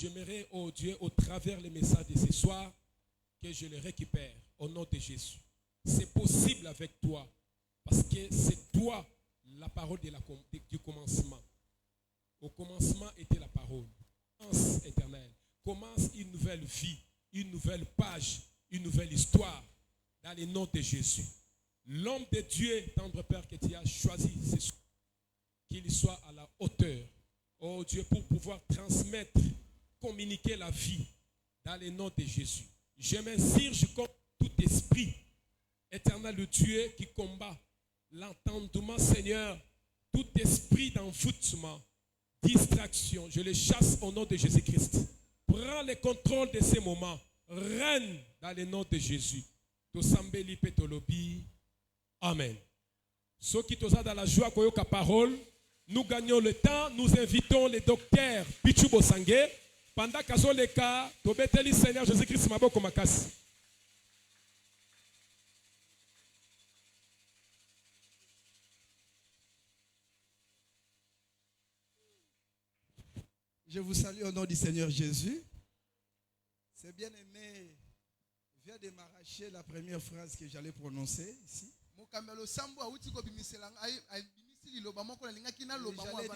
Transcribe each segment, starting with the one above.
j'aimerais, oh Dieu, au travers les messages de ce soir, que je les récupère au nom de Jésus. C'est possible avec toi, parce que c'est toi la parole du commencement. Au commencement était la parole. Commence éternelle. Commence une nouvelle vie, une nouvelle page, une nouvelle histoire dans le nom de Jésus. L'homme de Dieu, tendre Père, que tu as choisi, c'est qu'il soit à la hauteur, oh Dieu, pour pouvoir transmettre, communiquer la vie dans le nom de Jésus. Je m'insurge contre tout esprit éternel de Dieu qui combat l'entendement, Seigneur, tout esprit d'envoûtement, distraction, je les chasse au nom de Jésus-Christ. Prends le contrôle de ces moments. Règne dans le nom de Jésus. Tosambeli petolobi. Amen. Ceux qui sont dans la joie koyoka parole, nous gagnons le temps. Nous invitons le docteur Pichu Bosangé. Pendant qu'à les cas, tobeteli Seigneur Jésus-Christ maboko makasi. Je vous salue au nom du Seigneur Jésus. C'est bien aimé. Vient de m'arracher la première phrase que j'allais prononcer ici. J'allais dire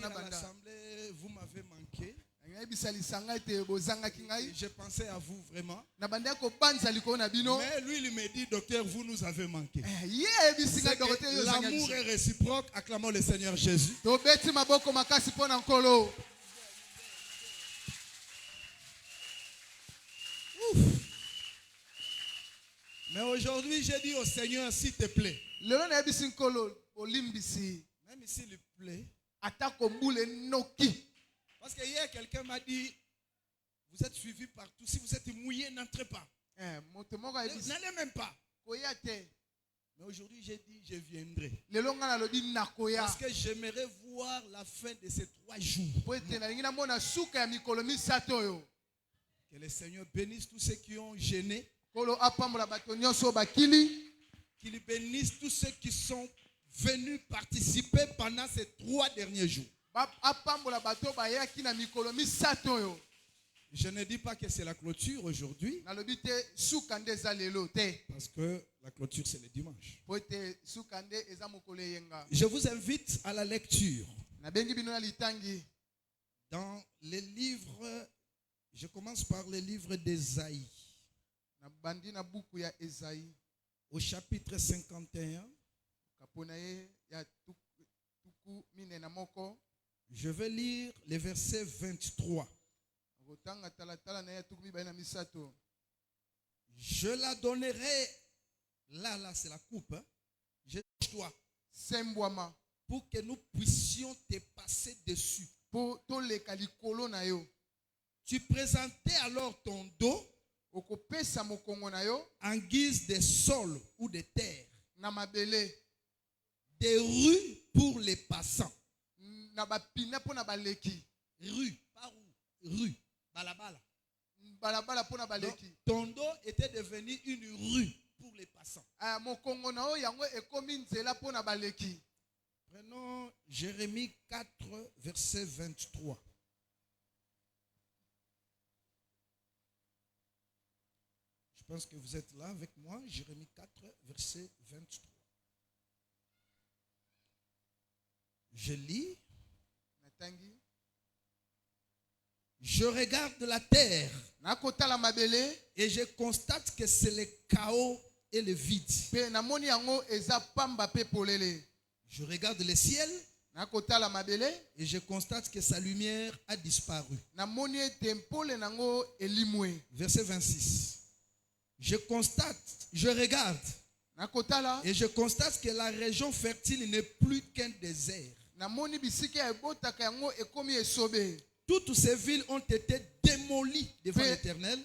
à l'assemblée, vous m'avez manqué. Je pensais à vous vraiment. Mais lui, il me dit, docteur, vous nous avez manqué. L'amour est réciproque. Acclamons le Seigneur Jésus. Mais aujourd'hui, j'ai dit au Seigneur, s'il te plaît. Même s'il te plaît. Parce que hier, quelqu'un m'a dit, vous êtes suivis partout. Si vous êtes mouillé, n'entrez pas. N'allez même pas. Mais aujourd'hui, j'ai dit, je viendrai. Parce que j'aimerais voir la fin de ces 3 jours. Que le Seigneur bénisse tous ceux qui ont gêné. Qu'il bénisse tous ceux qui sont venus participer pendant ces 3 derniers jours. Je ne dis pas que c'est la clôture aujourd'hui. Parce que la clôture, c'est le dimanche. Je vous invite à la lecture. Dans les livres, je commence par le livre d'Ésaïe. Au chapitre 51. Je vais lire les versets 23. Je la donnerai. Là, c'est la coupe. Hein. Je dois. Pour que nous puissions te passer dessus. Tu présentais alors ton dos en guise de sol ou de terre. Des rues pour les passants. Rue, pas où? Rue. Balabala. Donc, ton dos était devenu une rue pour les passants. Prenons Jérémie 4, verset 23. Je pense que vous êtes là avec moi. Jérémie 4, verset 23. Je lis. Je regarde la terre et je constate que c'est le chaos et le vide. Je regarde le ciel et je constate que sa lumière a disparu. Verset 26. Je regarde et je constate que la région fertile n'est plus qu'un désert. Toutes ces villes ont été démolies devant l'Éternel,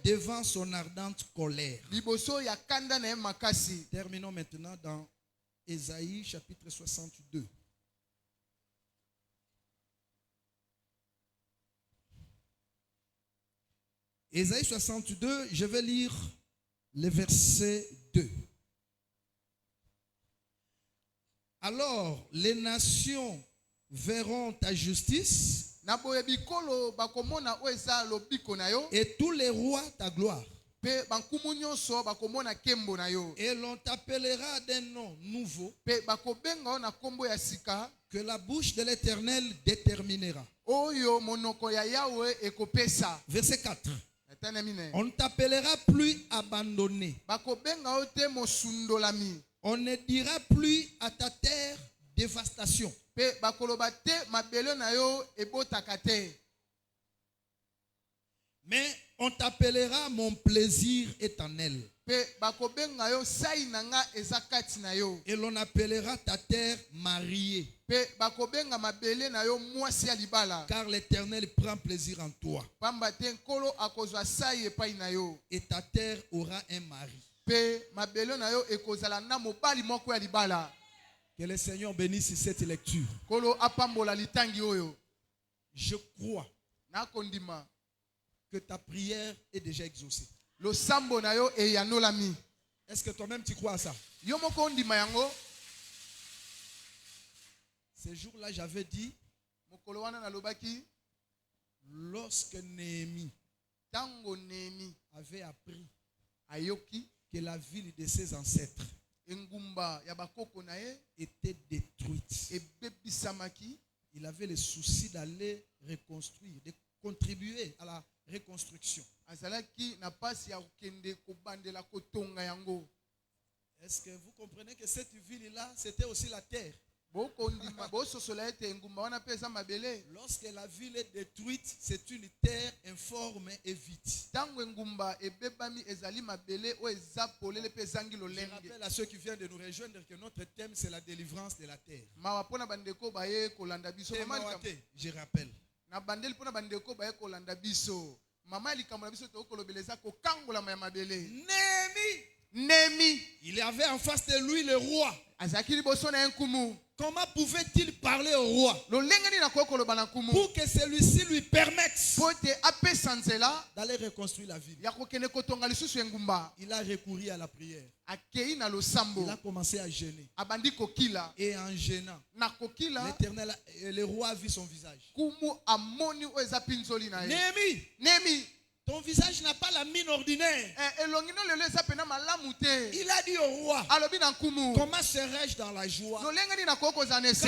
devant son ardente colère. Terminons maintenant dans Ésaïe chapitre 62. Ésaïe 62, je vais lire le verset 2. Alors, les nations verront ta justice, et tous les rois ta gloire. Et l'on t'appellera d'un nom nouveau que la bouche de l'Éternel déterminera. Verset 4. On ne t'appellera plus abandonné. On ne dira plus à ta terre dévastation. Mais on t'appellera mon plaisir éternel. Et l'on appellera ta terre mariée. Car l'Éternel prend plaisir en toi. Et ta terre aura un mari. Que le Seigneur bénisse cette lecture. Je crois que ta prière est déjà exaucée. Est-ce que toi-même tu crois à ça? Ce jour-là, j'avais dit, lorsque Néhémie avait appris que la ville de ses ancêtres était détruite, il avait le souci d'aller reconstruire, de contribuer à la reconstruction. Est-ce que vous comprenez que cette ville-là, c'était aussi la terre? Lorsque la ville est détruite, c'est une terre informe et vide. Je rappelle à ceux qui viennent de nous rejoindre que notre thème c'est la délivrance de la terre. Je rappelle. Néhémie, il avait en face de lui le roi. Comment pouvait-il parler au roi pour que celui-ci lui permette d'aller reconstruire la ville? Il a recouru à la prière. Il a commencé à jeûner. Et en jeûnant, l'Éternel, le roi a vu son visage. Néhémie, ton visage n'a pas la mine ordinaire. Il a dit au roi, comment serais-je dans la joie quand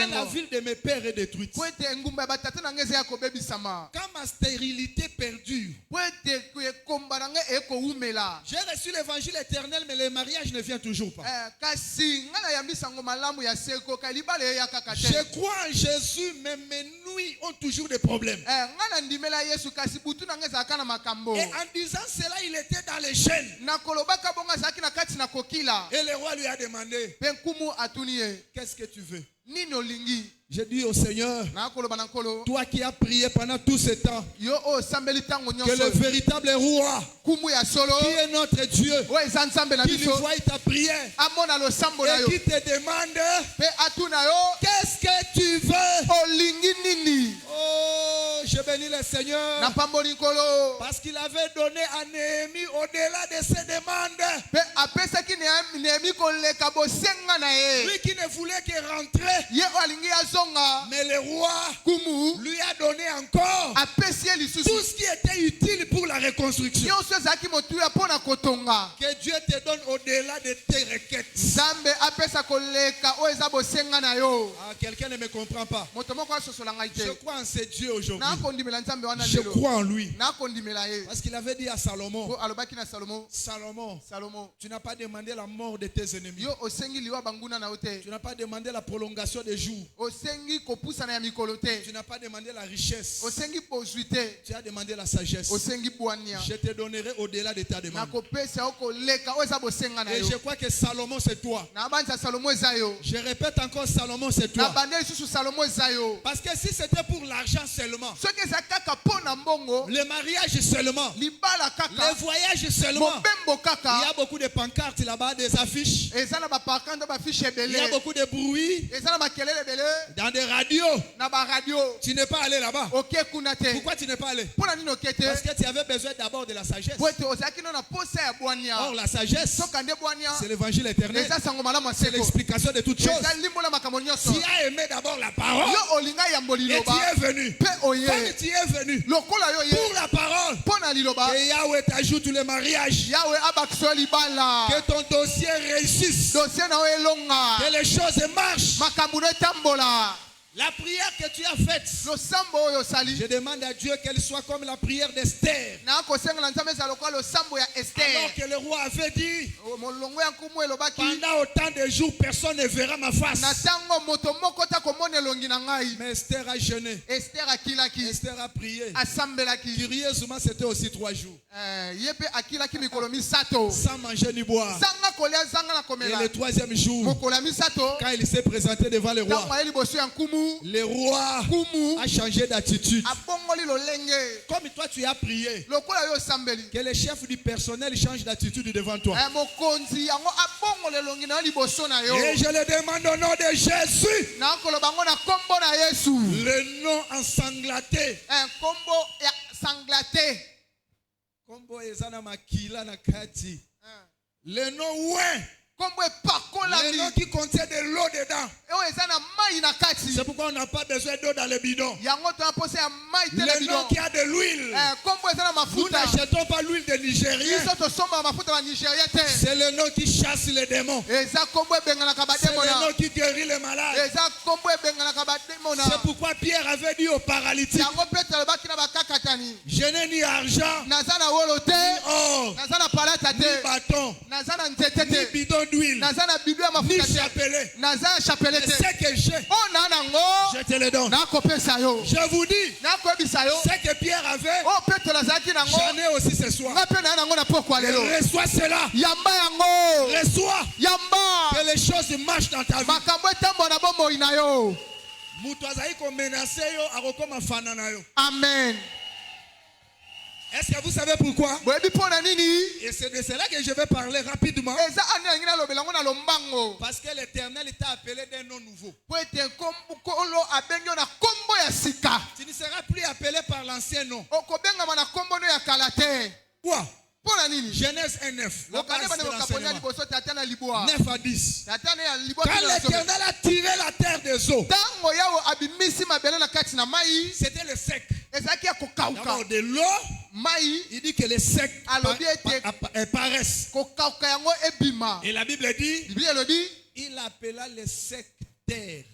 la ville de mes pères est détruite, quand ma stérilité perdure? J'ai reçu l'évangile éternel, mais le mariage ne vient toujours pas. Je crois en Jésus, mais mes nuits ont toujours des problèmes. Et en disant cela, il était dans les chaînes. Et le roi lui a demandé, qu'est-ce que tu veux? J'ai dit au Seigneur, toi qui as prié pendant tout ce temps, que le véritable roi, qui est notre Dieu, qui lui voit ta prière et qui te demande, qu'est-ce que tu veux? Oh, je bénis le Seigneur, parce qu'il avait donné à Néhémie au-delà de ses demandes. Lui qui ne voulait que rentrer, mais le roi lui a donné encore tout ce qui était utile pour la reconstruction. Que Dieu te donne au-delà de tes requêtes. Ah, quelqu'un ne me comprend pas. Je crois en ce Dieu aujourd'hui. Je crois en lui. Parce qu'il avait dit à Salomon, Salomon, tu n'as pas demandé la mort de tes ennemis. Tu n'as pas demandé la prolongation des jours. Tu n'as pas demandé la richesse. Tu as demandé la sagesse. Je te donnerai au-delà de ta demande. Et je crois que Salomon c'est toi. Je répète encore, Salomon c'est toi. Parce que si c'était pour l'argent seulement, Le mariage seulement. Les voyages seulement. Il y a beaucoup de pancartes là-bas, des affiches. Il y a beaucoup de bruit. Dans des radios. Tu n'es pas allé là-bas. Pourquoi tu n'es pas allé? Parce que tu avais besoin d'abord de la sagesse. Or, la sagesse, c'est l'évangile éternel. C'est l'explication de toutes choses. Tu as aimé d'abord la parole. Et tu es venu. Comme tu es venu pour la parole. Et Yahweh t'ajoute le mariage. Que ton dossier réussisse. Que les choses marchent. La prière que tu as faite, je demande à Dieu qu'elle soit comme la prière d'Esther. Alors que le roi avait dit, pendant autant de jours, personne ne verra ma face. Mais Esther a jeûné. Esther a prié. Curieusement, c'était aussi 3 jours. Sans manger ni boire. Et le 3e jour, quand il s'est présenté devant le roi, le roi a changé d'attitude. Comme toi tu as prié, que le chef du personnel change d'attitude devant toi. Et je le demande au nom de Jésus. Le nom ensanglanté. Le nom ouin. Le nom qui contient de l'eau dedans. C'est pourquoi on n'a pas besoin d'eau dans le bidon. Le nom qui a de l'huile. Nous n'achetons pas l'huile de Nigérien. C'est le nom qui chasse les démons. C'est le nom qui guérit les malades. C'est pourquoi Pierre avait dit aux paralytiques, je n'ai ni argent, ni or, ni bâton, ni bidon d'huile, ni chapelet. Ce que j'ai, je te le donne. Je vous dis, ce que Pierre avait, j'en ai aussi ce soir. Reçois cela. Reçois. Que les choses marchent dans ta vie. Amen. Est-ce que vous savez pourquoi? Et c'est de cela que je vais parler rapidement. Parce que l'Éternel t'a appelé d'un nom nouveau. Tu ne seras plus appelé par l'ancien nom. Quoi? Genèse 1:9. 9 à 10. Quand l'Éternel a tiré la terre des eaux, c'était le sec. D'abord de l'eau, il dit que les secs paraissent. Et la Bible dit, il appela les secs terre.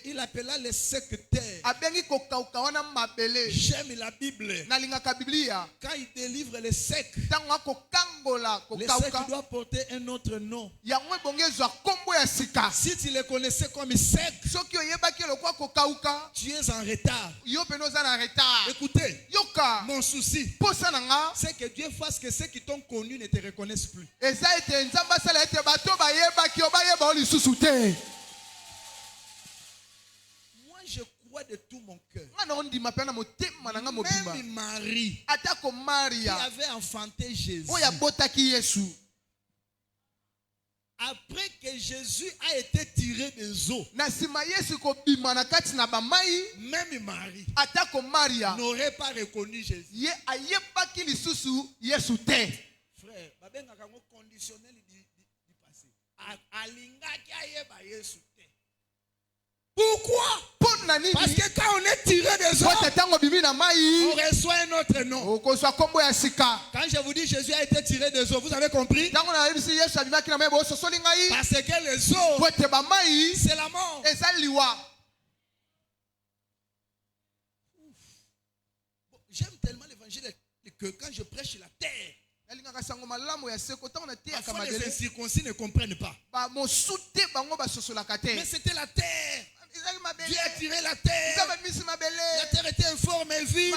Il appela les secs terre. J'aime la Bible. Quand il délivre les secs, les secs doivent porter un autre nom. Si tu les connaissais comme secs, tu es en retard. Écoutez, mon souci, c'est que Dieu fasse que ceux qui t'ont connu ne te reconnaissent plus. Moi, je crois de tout mon cœur. Même Marie, qui avait enfanté Jésus, après que Jésus a été tiré des eaux, même Marie n'aurait pas reconnu Jésus. Frère, conditionnel du passé. Pourquoi? Parce que quand on est tiré des eaux, on reçoit un autre nom. Quand je vous dis Jésus a été tiré des eaux, vous avez compris? Parce que les eaux, c'est la mort. J'aime tellement l'évangile que quand je prêche la terre, parfois les incirconcis ne comprennent pas. Mais c'était la terre. Dieu a tiré la terre. La terre était informe et vide.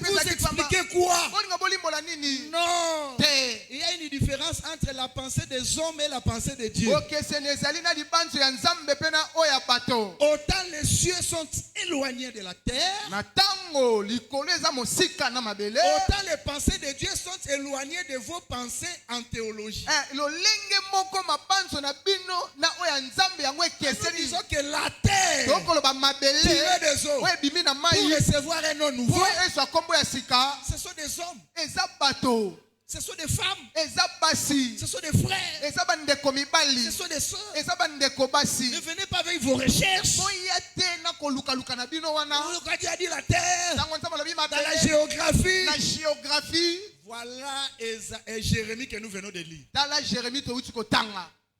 Vous expliquez quoi? Non. Il y a une différence entre la pensée des hommes et la pensée de Dieu. autant les cieux sont éloignés de la terre, autant les pensées de Dieu sont éloignées de vos pensées en théologie. Nous disons que la terre tirée des eaux pour recevoir un nom nouveau, ce sont des hommes, ce sont des femmes, ce sont des frères, ce sont des sœurs. Ne venez pas avec vos recherches. Dieu a dit la terre, dans la géographie. Voilà Jérémie que nous venons de lire.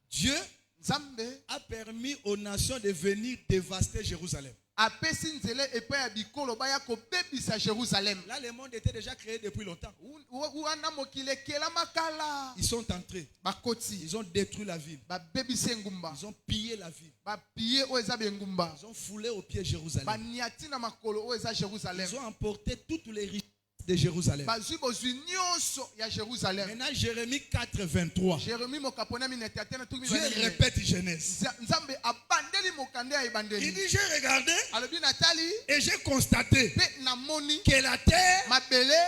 Dieu a permis aux nations de venir dévaster Jérusalem. Là, le monde était déjà créé depuis longtemps. Ils sont entrés. Ils ont détruit la ville. Ils ont pillé la ville. Ils ont foulé aux pieds Jérusalem. Ils ont emporté toutes les richesses de Jérusalem. Maintenant, Jérémie 4, 23. Dieu répète Genèse. Il dit, j'ai regardé et j'ai constaté que la terre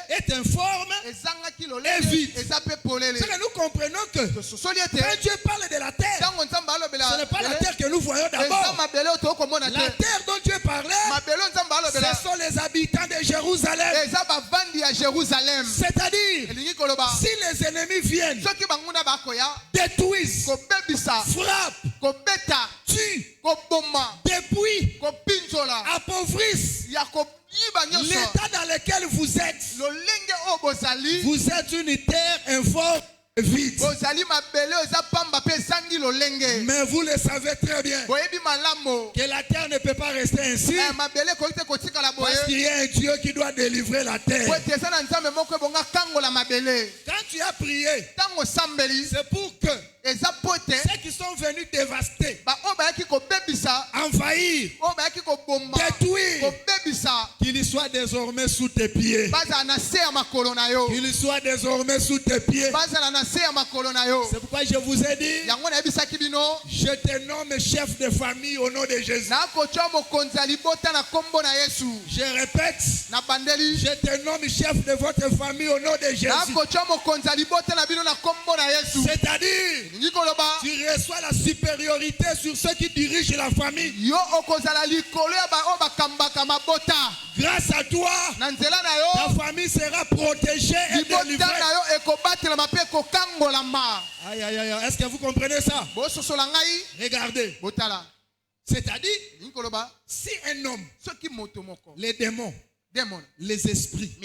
est informe et vide. C'est que nous comprenons que quand Dieu parle de la terre, ce n'est pas la terre que nous voyons d'abord. La terre dont Dieu parlait, ce sont les habitants de Jérusalem. C'est-à-dire, si les ennemis viennent, détruisent, frappent, tuent, dépouillent, appauvrissent l'état dans lequel vous êtes une terre informe. Vite. Mais vous le savez très bien que la terre ne peut pas rester ainsi parce qu'il y a un Dieu qui doit délivrer la terre. Quand tu as prié, c'est pour que ceux qui sont venus dévaster, envahir, détruire, qu'ils soient désormais sous tes pieds. Qu'ils soient désormais sous tes pieds. C'est pourquoi je vous ai dit, je te nomme chef de famille au nom de Jésus. Je répète, je te nomme chef de votre famille au nom de Jésus. C'est-à-dire, tu reçois la supériorité sur ceux qui dirigent la famille. Grâce à toi, ta famille sera protégée et délivrée. Aïe, aïe, aïe. Est-ce que vous comprenez ça? Regardez. C'est-à-dire, si un homme, les démons, les esprits,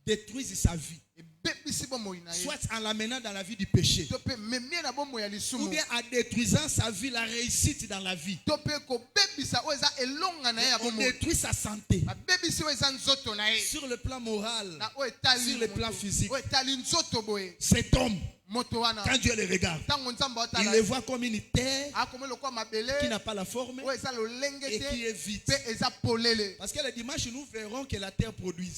détruisent sa vie, soit en l'amenant dans la vie du péché, ou bien en détruisant sa vie, la réussite dans la vie, on détruit sa santé sur le plan moral, sur le plan physique. Cet homme, quand Dieu le regarde, il le voit comme une terre qui n'a pas la forme et qui est vide. Parce que le dimanche, nous verrons que la terre produit.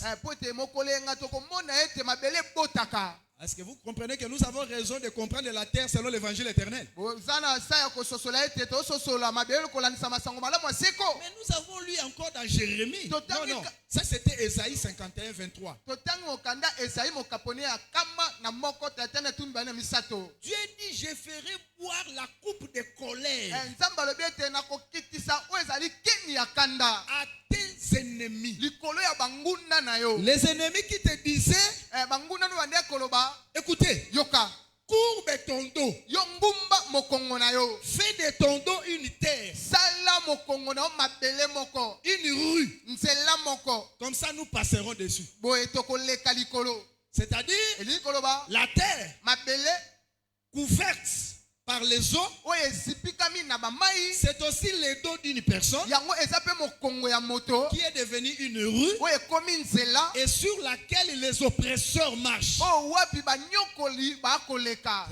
Est-ce que vous comprenez que nous avons raison de comprendre la terre selon l'évangile éternel? Mais nous avons lu encore dans Jérémie. Non, ça c'était Ésaïe 51, 23. Dieu dit, je ferai boire la coupe de colère à tes ennemis. Les ennemis qui te disaient, écoutez, courbe ton dos. Fais de ton dos une terre. Une rue. Comme ça nous passerons dessus. C'est-à-dire la terre couverte par les eaux, c'est aussi le dos d'une personne qui est devenue une rue et sur laquelle les oppresseurs marchent. C'est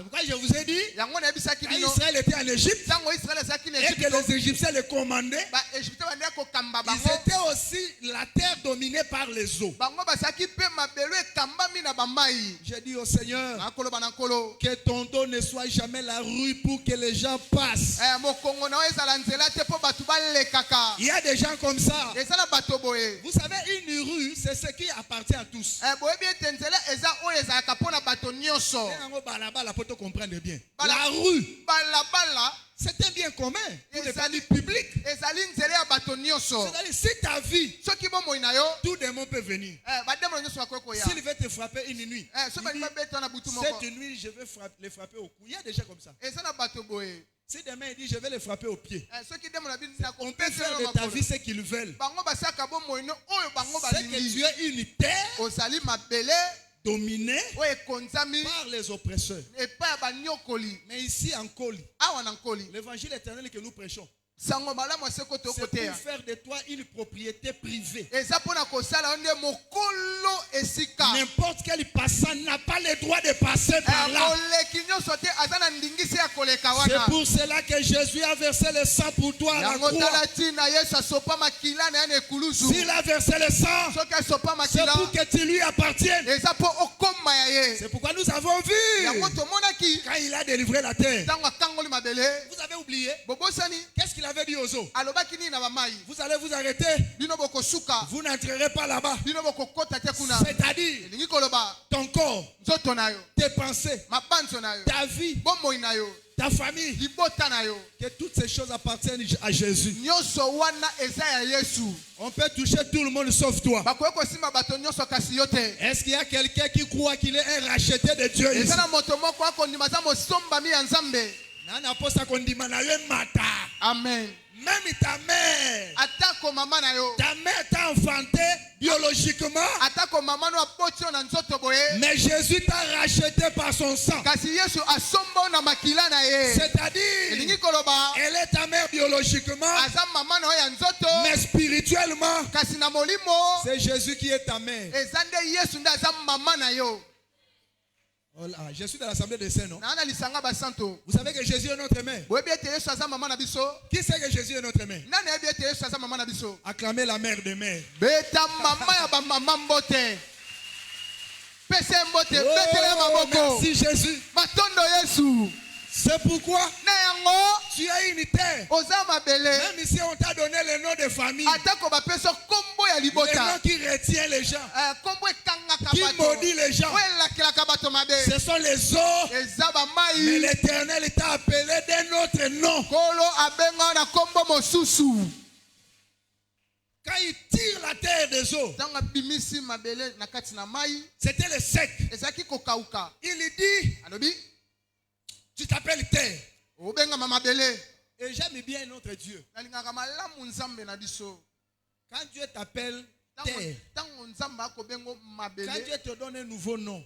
pourquoi je vous ai dit, quand Israël était en Égypte et que les Égyptiens les commandaient, ils étaient aussi la terre dominée par les eaux. Je dis au Seigneur, que ton dos ne soit jamais la rue rue pour que les gens passent. Il y a des gens comme ça. Vous savez, une rue, c'est ce qui appartient à tous. Comprendre bien. La rue, c'est un bien commun pour les familles publiques. C'est-à-dire, si ta vie, tout le monde peut venir. S'il veut te frapper une nuit, cette nuit, je vais les frapper au cou. Il y a des gens comme ça. Si demain il dit je vais les frapper au pied, on peut faire de ta vie ce qu'ils veulent. C'est que tu es une terre dominée par les oppresseurs. Mais ici en Koli, l'évangile éternel que nous prêchons, c'est pour faire de toi une propriété privée. N'importe quel passant n'a pas le droit de passer par là. C'est pour cela que Jésus a versé le sang pour toi à la croix. S'il a versé le sang, c'est pour que tu lui appartiennes. C'est pourquoi nous avons vu quand il a délivré la terre. Vous avez oublié? Qu'est-ce qu'il avait dit aux eaux? Vous allez vous arrêter. Vous n'entrerez pas là-bas. C'est-à-dire ton corps, tes pensées, ta vie, ta famille, que toutes ces choses appartiennent à Jésus. On peut toucher tout le monde sauf toi. Est-ce qu'il y a quelqu'un qui croit qu'il est un racheté de Dieu ici? Amen. Même ta mère t'a enfanté biologiquement, mais Jésus t'a racheté par son sang. C'est-à-dire, elle est ta mère biologiquement, mais spirituellement, c'est Jésus qui est ta mère. Oh là, je suis dans l'assemblée des saints, non? Vous savez que Jésus est notre mère. Qui sait que Jésus est notre mère? Acclamez la mère des mères. Oh, merci Jésus. C'est pourquoi tu as une terre. Même ici on t'a donné le nom de famille. Le nom qui retient les gens, qui maudit les gens. Ce sont les eaux. Mais l'Éternel t'a appelé d'un autre nom. Quand il tire la terre des eaux, c'était le sec. Il dit, tu t'appelles terre. Et j'aime bien notre Dieu. Quand Dieu t'appelle terre, quand Dieu te donne un nouveau nom,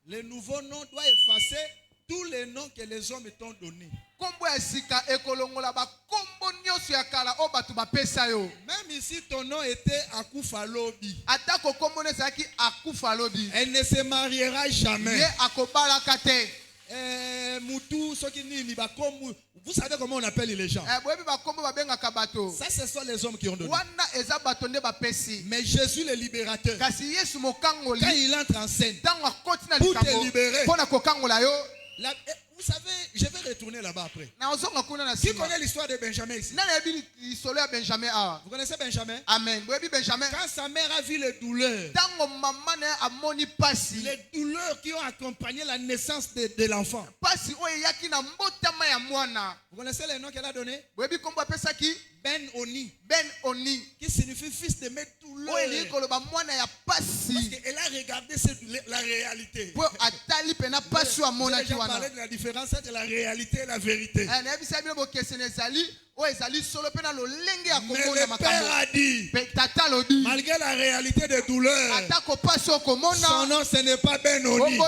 le nouveau nom doit effacer tous les noms que les hommes t'ont donnés. Même ici ton nom était Akufalobi, elle ne se mariera jamais. Vous savez comment on appelle les gens? Ça, ce sont les hommes qui ont donné. Mais Jésus le libérateur, quand il entre en scène pour te libérer, vous savez, je vais retourner là-bas après. Qui connaît l'histoire de Benjamin ici? Vous connaissez Benjamin? Amen. Quand sa mère a vu les douleurs qui ont accompagné la naissance de l'enfant, vous connaissez les noms qu'elle a donnés? Ben-Oni, qui signifie fils de mes douleurs. Parce qu'elle a regardé la réalité. J'ai déjà parlé de la différence entre la réalité et la vérité. Mais le Père a dit, malgré la réalité des douleurs, son nom ce n'est pas Ben-Oni. Son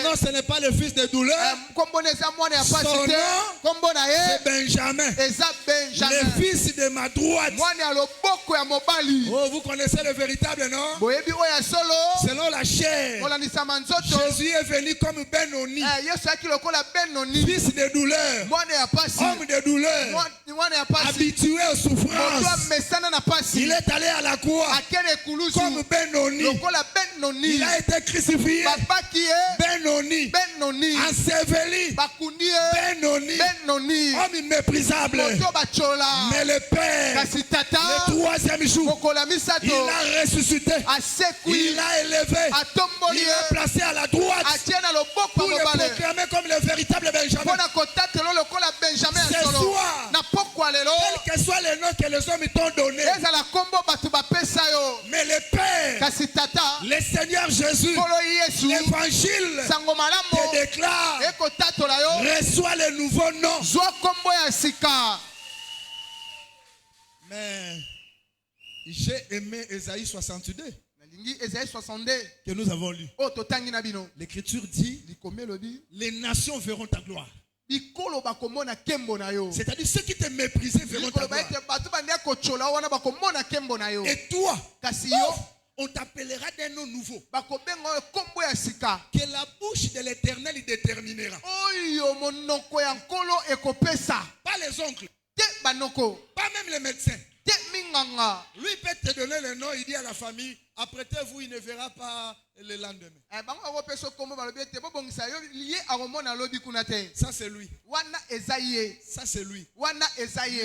nom ce n'est pas le fils de douleur. Son nom c'est Benjamin, le fils de ma droite. Oh, vous connaissez le véritable nom? Selon la chair, Jésus est venu comme Ben-Oni, fils de douleur, homme de douleur. habitué aux souffrances, il est allé à la croix comme Benoni. Il a été crucifié. Benoni. Enseveli. Benoni. Homme méprisable. Mais le Père, le troisième jour, il a ressuscité. Il a élevé. Il l'a placé à la droite pour le proclamer comme le véritable Benjamin. Ce soir, quel que soit le nom que les hommes t'ont donné, mais le Père, le Seigneur Jésus, l'évangile te déclare, reçois le nouveau nom. Mais j'ai aimé Ésaïe 62 que nous avons lu. L'Écriture dit, les nations verront ta gloire. C'est-à-dire ceux qui te méprisaient verront ta gloire. Et toi, on t'appellera d'un nom nouveau que la bouche de l'Éternel y déterminera. Pas les oncles, pas même les médecins. Lui peut te donner le nom, il dit à la famille, apprêtez-vous, il ne verra pas le lendemain. Ça c'est lui. Ça c'est lui. Mais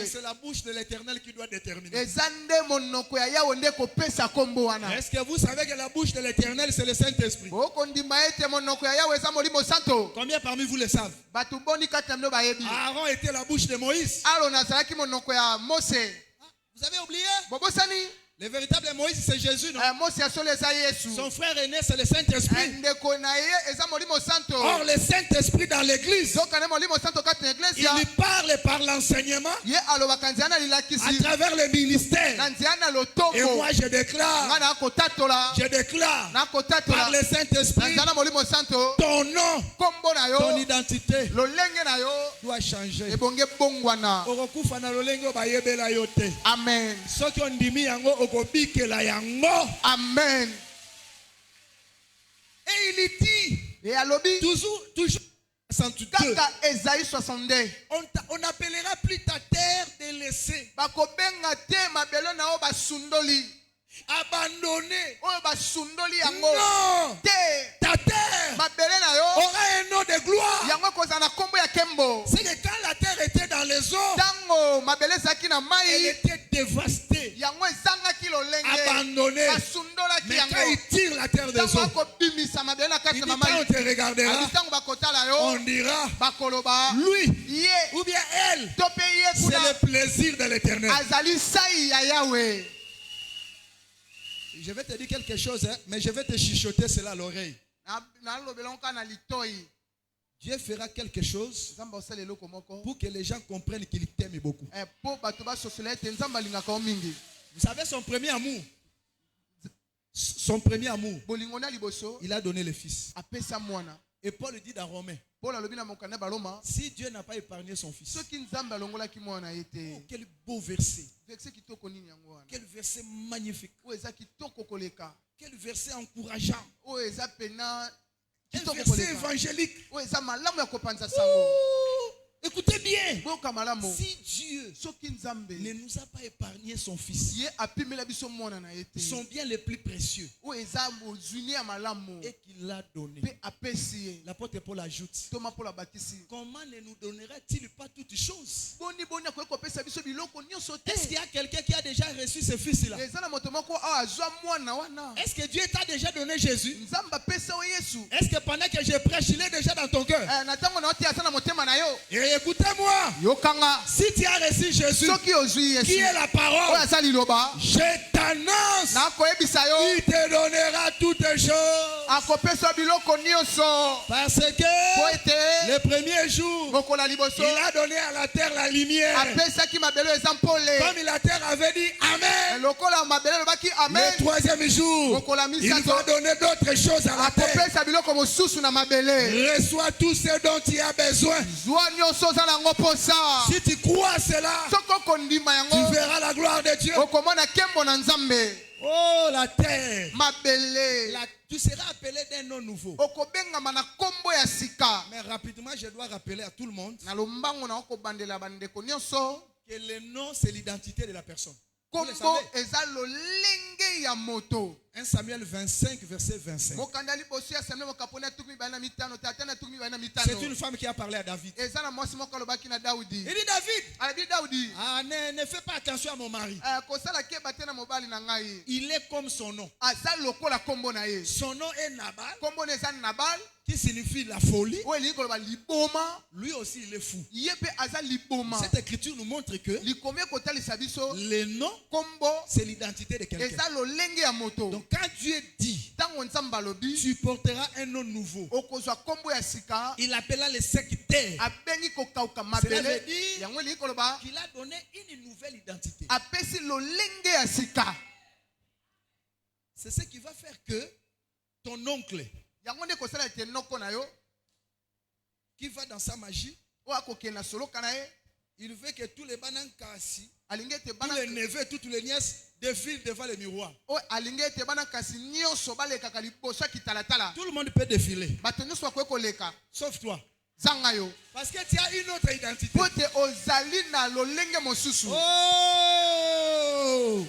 c'est la bouche de l'Éternel qui doit déterminer. Est-ce que vous savez que la bouche de l'Éternel c'est le Saint-Esprit? Combien parmi vous le savent? Aaron était la bouche de Moïse. Vous avez oublié? Le véritable Moïse, c'est Jésus, non? Son frère aîné, c'est le Saint-Esprit. Or, le Saint-Esprit dans l'église, il lui parle par l'enseignement, à travers le ministère. Et moi, je déclare par le Saint-Esprit, ton nom, ton identité doit changer. Amen. Amen. Et il dit, toujours 62. On appellera plus ta terre délaissée, abandonnée. Non, ta terre aura un nom de gloire. C'est que quand la terre était dans les eaux, elle était dévastée, abandonnée. Mais quand il tire la terre des eaux, il dit, quand on te regardera, on dira, lui ou bien elle, c'est le plaisir de l'Éternel. Je vais te dire quelque chose, mais je vais te chuchoter cela à l'oreille. Dieu fera quelque chose pour que les gens comprennent qu'il t'aime beaucoup. Vous savez, son premier amour, il a donné le Fils. Et Paul dit dans Romains, si Dieu n'a pas épargné son Fils, oh, quel beau verset. Quel verset magnifique. Quel verset encourageant. Un verset évangélique. Oh, écoutez bien. Si Dieu ne nous a pas épargné son Fils, son bien le plus précieux, et qu'il l'a donné, l'apôtre Paul ajoute, comment ne nous donnera-t-il pas toutes choses? Est-ce qu'il y a quelqu'un qui a déjà reçu ce Fils-là? Est-ce que Dieu t'a déjà donné Jésus? Est-ce que pendant que je prêche, il est déjà dans ton cœur? Et écoutez-moi, si tu as reçu Jésus, qui est la parole, je t'annonce, il te donnera toutes choses. Parce que le premier jour, il a donné à la terre la lumière. Comme la terre avait dit Amen. Le troisième jour, il va donner d'autres choses à la terre. Reçois tout ce dont tu as besoin. Si tu crois cela, tu verras la gloire de Dieu. Oh, la terre. Mabele. Tu seras appelé d'un nom nouveau. Okobenga na kombo ya sika. Mais rapidement, je dois rappeler à tout le monde Na lombango na okobandela bandeko nyonso que le nom, c'est l'identité de la personne. Vous le kombo savez. eza lolenge ya moto. 1 Samuel 25, verset 25. Mokandali bosi ya Samuel mokapona tukumi bana mitano tatana tukumi bana mitano. C'est une femme qui a parlé à David. Eza na mwasi moko lobaki na Daudi. Il dit David. Abi Daudi. Ah, ne fais pas attention à mon mari. Kosala ke batena mobali na ngai. Il est comme son nom. Asa lokola kombo na ye. Son nom est Nabal. Kombo na eza Nabal. Qui signifie la folie. Oeli koloba liboma. Lui aussi il est fou. Yepe aza liboma. Cette écriture nous montre que Likomé kotalisa biso. le nom, Kombo c'est l'identité de quelqu'un. eza lolenge ya moto. Donc quand Dieu dit, Tango nzamba lobi. tu porteras un nom nouveau. Okozwa kombo ya sika. Il appela les sectaires. Abengi kokauka Cela mabele. veut dire Yango eli koloba. qu'il a donné une nouvelle identité. Apesi lolenge ya sika. C'est ce qui va faire que ton oncle, Yango nde kosala te noko na yo. qui va dans sa magie, O akokena solo kana ye. il veut que tous les banankasi, Alinge te tous bana. les neveux, toutes les nièces défilent devant le miroir. O alinge te bana kasi nyonso baleka liboso kitalatala. Tout le monde peut défiler, Bato nyonso bakoki koleka. sauf toi. Zanga yo. Parce que tu as une autre identité. Pote ozali na lolenge mosusu. Oh!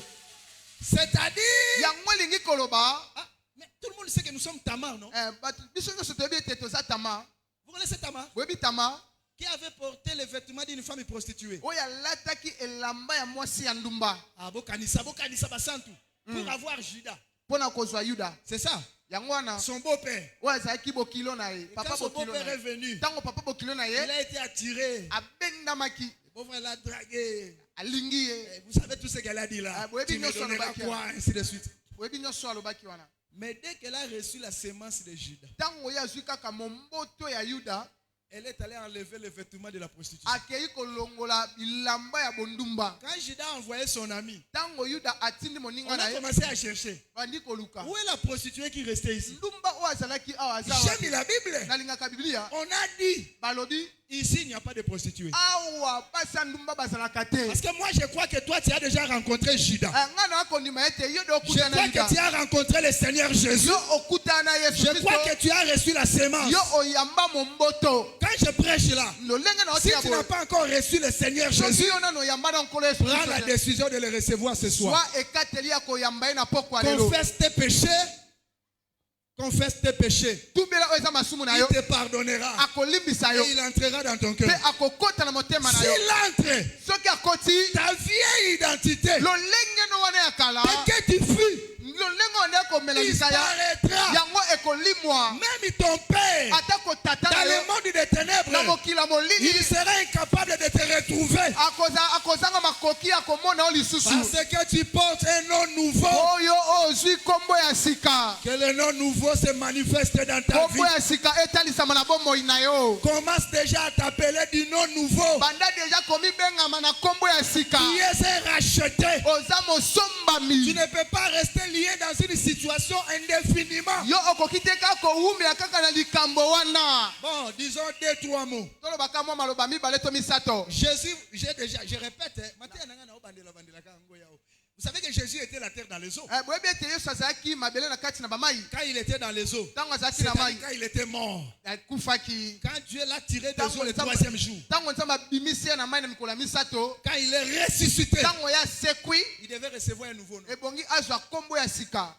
C'est-à-dire... Yango lingi koloba. Ah, mais tout le monde sait que nous sommes Tamar, non? Bato biso nyonso toyebi ete toza tama. Vous connaissez Tamar? Boyebi tama. Qui avait porté les vêtements d'une femme prostituée. Oyo alataki elamba ya mwasi ya ndumba. Ah, bokanisa basantu. Pour avoir Judas. Pona kozwa Yuda. C'est ça. Yango wana. Son beau-père. Oyo azalaki bokilo na ye. Quand Papa son bokilo beau-père na est ye. venu, Tango papa bokilo na il ye. a été attiré. Abendamaki. Le beau-frère l'a dragué. Alingi ye. Vous savez tout ce qu'elle a dit là. Ah, oui, Tu me bien sûr, donneras le bac, quoi, ainsi de suite. Boyebi nyonso alobaki wana. Mais dès qu'elle a reçu la sémence de Judas, Tango ye azwi kaka momboto ya Yuda. elle est allée enlever les vêtements de la prostitution. Akei kolongola bilamba ya bondumba. Quand Judas a envoyé son ami, Tango Yuda atindi on moninga a na ye. commencé à chercher. Bandi koluka. Où est la prostituée qui restait ici? Ndumba o azalaki awa azawa. J'aime la Bible. Nalingaka Biblia. On a dit, Balobi. ici il n'y a pas de prostituée. Awa basa ndumba bazalaka te. Parce que moi je crois que toi tu as déjà rencontré Judas. Ngana akondima ete yo do Je okutana crois Yuda. que tu as rencontré le Seigneur Jésus. Yo okutana Yesu Je Kristo. crois que tu as reçu la sémence. Yo oyamba momboto. Quand je prêche là, Lolenge na si otia tu n'as bo. pas encore reçu le Seigneur Jésus, Jésus ona no yamba na nkolo Yesu prends la Kristo. décision de le recevoir ce soir. Soit ekateli ya koyamba ye na poko alelo. Confesse tes péchés. Confesse tes péchés. Tubela oyo eza masumu na Il yo. te pardonnera. Akolimbisa yo. Et il entrera dans ton cœur. Pe akokota na motema na yo. S'il entre, Soki akoti. ta vieille identité Lolenge no wana ya kala. que tu fuis Lolenge wana komelanisa ya. disparaîtra. Yango ekolimwa. Même ton père, Atako tata dans na le yo. monde des Na ténèbres, mokila molili. il sera incapable de te retrouver. Akozanga makoki akomona o lisusu. Parce que tu portes un nom nouveau. Oyo ozwi kombo ya sika. Que le nom nouveau se manifeste dans ta vie. Kombo ya sika etalisama na bomoi na yo. Commence déjà à t'appeler du nom nouveau. Banda deja komibengama na kombo ya sika. Qui est racheté. Oza mosombami. Tu ne peux pas rester lié dans une situation indéfiniment. Yo okoki te kaka kowumela kaka na likambo wana. Bon, disons 2-3 mots. Tolobaka mwa maloba mibale to misato. Jésus, je répète, vous savez que Jésus était la terre dans les eaux. Boyebi ete Yesu azalaki mabele na kati na bamai. Quand il était dans les eaux, Tango azalaki na mai. quand il était mort, Akufaki. quand Dieu l'a tiré des eaux le 3e jour, Tango nzamba bimisi na mai na mikolo ya misato. quand il est ressuscité, Tango ya sekwi. il devait recevoir un nouveau nom. Ebongi azwa kombo ya sika.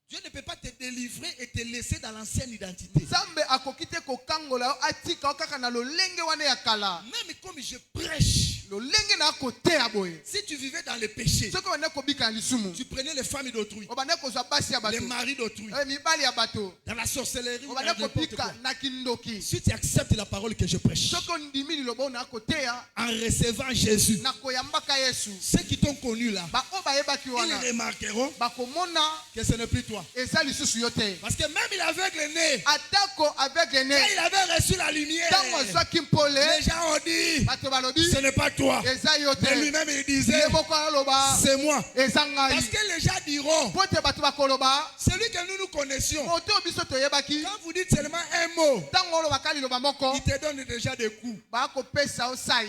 Dieu ne peut pas te délivrer et te laisser dans l'ancienne identité. Zambe akokite kokangola atika kaka na lolenge wana ya kala. Même comme je prêche, Lolenge na kote aboye. si tu vivais dans le péché, Soko wana kobika lisumu. tu prenais les femmes d'autrui, Obana kozwa basi ya bato. les maris d'autrui, Mibali ya bato. dans la sorcellerie ou dans Obana n'importe quoi. kobika na kindoki. Si tu acceptes la parole que je prêche, Soko ndimi liloba na koteya en recevant Jésus, na koyambaka Yesu. ceux qui t'ont connu là, Ba o bayebaki ils wana. remarqueront Bakomona que ce n'est plus toi. eza lisusu yo te. Parce que même l'aveugle né, Atako avec quand ne. il avait reçu la lumière, Tango azwaki mpole. les gens ont dit, Bato balobi. ce n'est pas toi. Eza yo Mais te. lui-même il disait, Yeboko aloba. c'est moi. Eza Parce ngai. que les gens diront, Pote bato bakoloba. celui que nous connaissions, Moto biso toyebaki. quand vous dites seulement un mot, Tango olobaka liloba moko. il te donne déjà des coups. Bakopesa osai.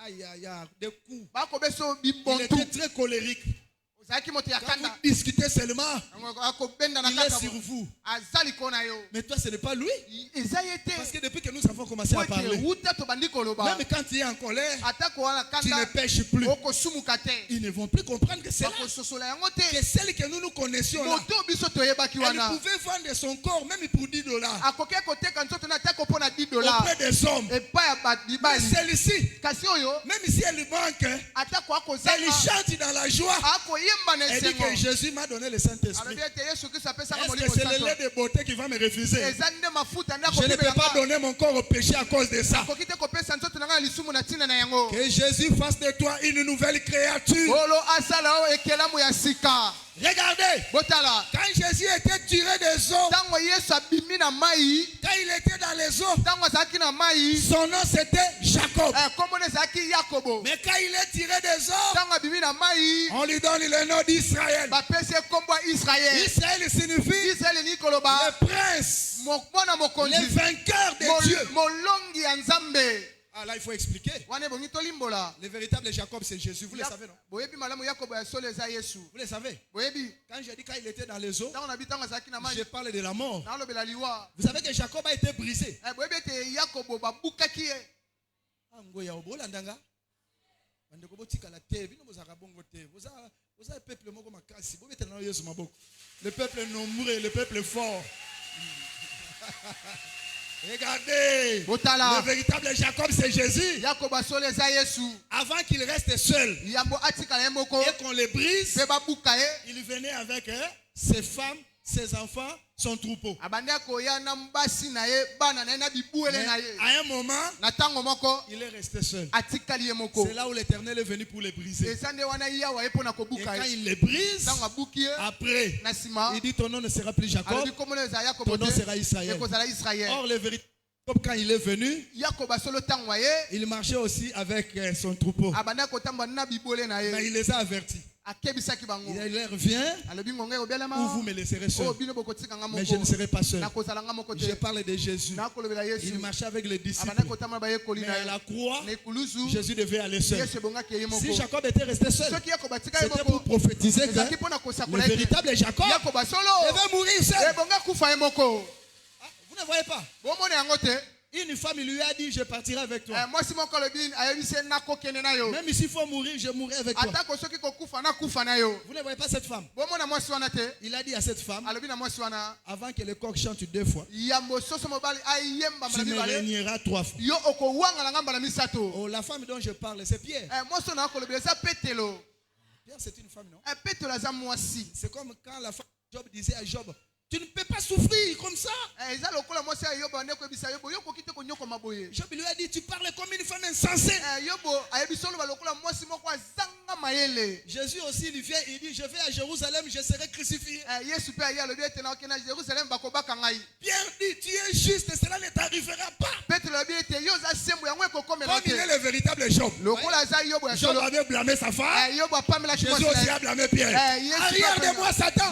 Aïe, aïe, aïe, des coups. Bakobeso Il bibontu. était très colérique. Quand vous discutez seulement, il est sur vous. Mais toi, ce n'est pas lui. Parce que depuis que nous avons commencé à parler, même quand il est en colère, tu ne pêches plus. Ils ne vont plus comprendre que c'est là. Que celle que nous connaissions là, elle pouvait vendre son corps même pour $10 auprès des hommes. Mais celle-ci, même si elle manque, elle chante dans la joie. Elle dit que Jésus m'a donné le Saint-Esprit. Est-ce que c'est le lait de beauté qui va me refuser? Je ne peux pas donner mon corps au péché à cause de ça. Que Jésus fasse de toi une nouvelle créature. Regardez, quand Jésus était tiré des eaux, quand il était dans les eaux, son nom c'était Jacob. Mais quand il est tiré des eaux, on lui donne le nom d'Israël. Israël signifie le prince, le vainqueur de Dieu. Ah là, il faut expliquer. Le véritable Jacob, c'est Jésus. Vous le savez, non? Vous le savez. Quand j'ai dit quand il était dans les eaux, je parle de la mort. Vous savez que Jacob a été brisé. Le peuple nombreux, le peuple fort. Regardez, le véritable Jacob c'est Jésus. Avant qu'il reste seul et qu'on le brise, il venait avec ses femmes, ses enfants, son troupeau. Mais à un moment, il est resté seul. C'est là où l'Éternel est venu pour les briser. Et quand il les brise, après, il dit ton nom ne sera plus Jacob, ton nom sera Israël. Or, le véritable Jacob, quand il est venu, il marchait aussi avec son troupeau. Mais il les a avertis. Il leur vient ou vous me laisserez seul. Mais je ne serai pas seul. Je parle de Jésus. Il marchait avec les disciples. Mais à la croix, Jésus devait aller seul. Si Jacob était resté seul, c'était pour prophétiser que le véritable Jacob devait mourir seul. Vous ne voyez pas? Une femme lui a dit je partirai avec toi. Même s'il faut mourir, je mourrai avec toi. Vous ne voyez pas cette femme? Il a dit à cette femme, avant que le coq chante 2 fois, tu me régneras 3 fois. Oh, la femme dont je parle, c'est Pierre. Pierre, c'est une femme, non? C'est comme quand la femme de Job disait à Job, tu ne peux pas souffrir comme ça. Job lui a dit, tu parles comme une femme insensée. Jésus aussi lui vient, il dit, je vais à Jérusalem, je serai crucifié. Pierre dit, tu es juste, cela ne t'arrivera pas. Comme il est le véritable Job. Job avait blâmé sa femme. Jésus aussi a blâmé Pierre. Arrière de moi, Satan.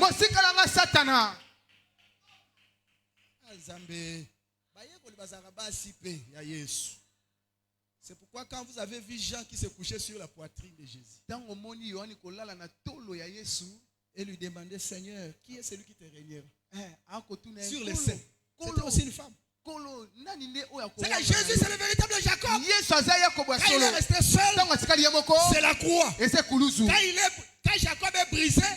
C'est pourquoi quand vous avez vu Jean qui se couchait sur la poitrine de Jésus et lui demandait, Seigneur, qui est celui qui te régnera sur les seins? C'était aussi une femme. C'est que Jésus, c'est le véritable Jacob. Quand il est resté seul, c'est la croix. Quand Jacob est brisé, c'est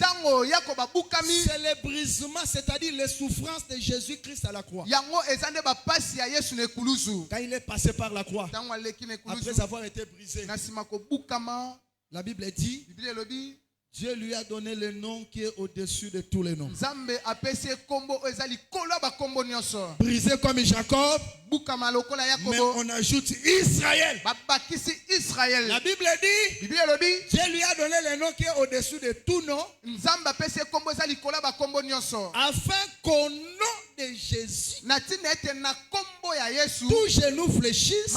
le brisement, c'est-à-dire les souffrances de Jésus-Christ à la croix. Quand il est passé par la croix, après avoir été brisé, la Bible dit, Dieu lui a donné le nom qui est au-dessus de tous les noms. Brisé comme Jacob, mais on ajoute Israël. La Bible dit, Dieu lui a donné le nom qui est au-dessus de tout nom, afin qu'au nom de Jésus, tout genou fléchisse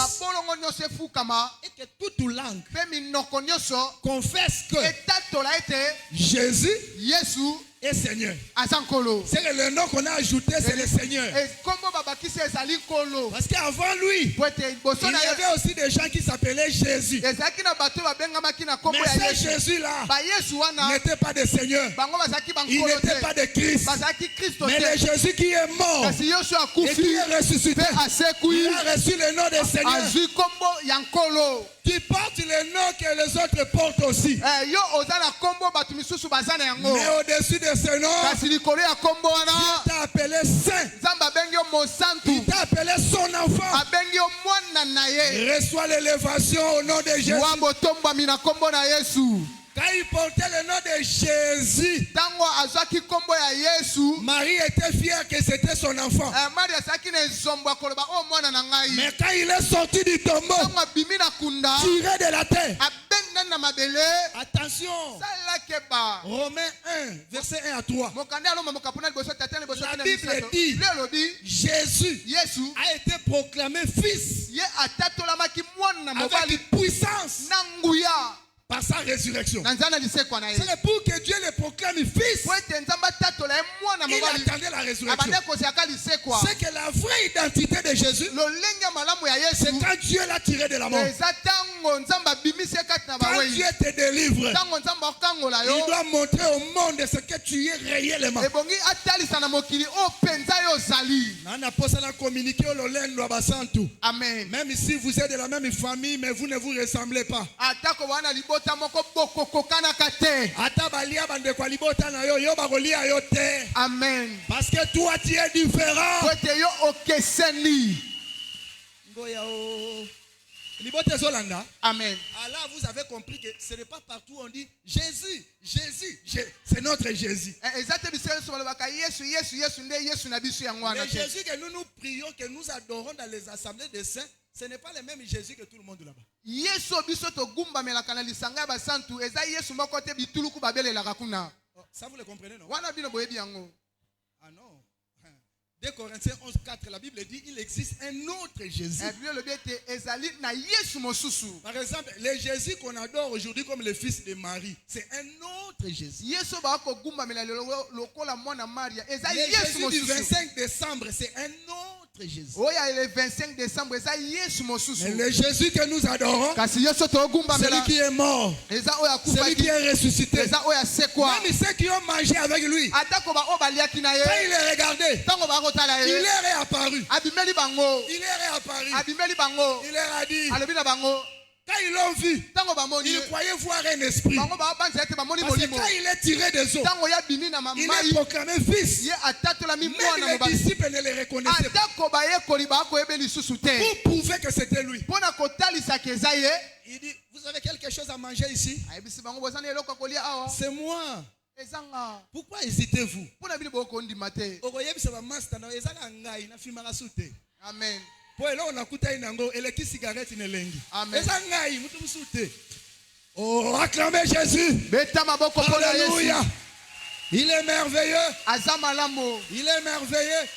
et que toute langue confesse que Jésus et Seigneur. Azankolo. C'est le nom qu'on a ajouté, c'est le Seigneur. Parce qu'avant lui, il y avait aussi des gens qui s'appelaient Jésus. Mais ce Jésus-là n'était pas de Seigneur. Il n'était pas de Christ. Mais le Jésus qui est mort et qui est ressuscité, il a reçu le nom de Seigneur. Tu portes le nom que les autres portent aussi. Mais au-dessus de ce nom, il t'a appelé saint. Il t'a appelé son enfant. Reçois l'élévation au nom de Jésus. Quand il portait le nom de Jésus, Marie était fière que c'était son enfant. Mais quand il est sorti du tombeau, tiré de la terre, attention, Romains 1, verset 1 à 3. La Bible dit, Jésus a été proclamé fils avec puissance par sa résurrection. C'est pour que Dieu le proclame fils. Il attendait la résurrection. C'est que la vraie identité de Jésus, c'est quand Dieu l'a tiré de la mort. Quand Dieu te délivre, il doit montrer au monde ce que tu es réellement. Amen. Même si vous êtes de la même famille, mais vous ne vous ressemblez pas. Amen. Parce que toi tu es différent. Amen. Alors vous avez compris que ce n'est pas partout où on dit Jésus, Jésus, c'est notre Jésus. Le Jésus que nous prions, que nous adorons dans les assemblées des saints, ce n'est pas le même Jésus que tout le monde là-bas. Oh, ça vous le comprenez, non? Ah non. 2 Corinthiens 11, 4, la Bible dit il existe un autre Jésus. Par exemple, le Jésus qu'on adore aujourd'hui comme le fils de Marie, c'est un autre Jésus. Le Jésus du 25 décembre, c'est un autre Jésus. Mais le Jésus que nous adorons, celui qui est mort, celui qui est ressuscité, même ceux qui ont mangé avec lui, quand il est regardé, il est réapparu. Il est réapparu. Il leur a dit, quand ils l'ont vu, ils croyaient voir un esprit. Parce que quand il est tiré des eaux, il est proclamé fils. Même les disciples ne le reconnaissaient pas. Pour prouver que c'était lui. Il dit, vous avez quelque chose à manger ici? C'est moi. Pourquoi hésitez-vous? Amen. Oh, acclamez Jésus. Alléluia. Il est merveilleux. Il est merveilleux.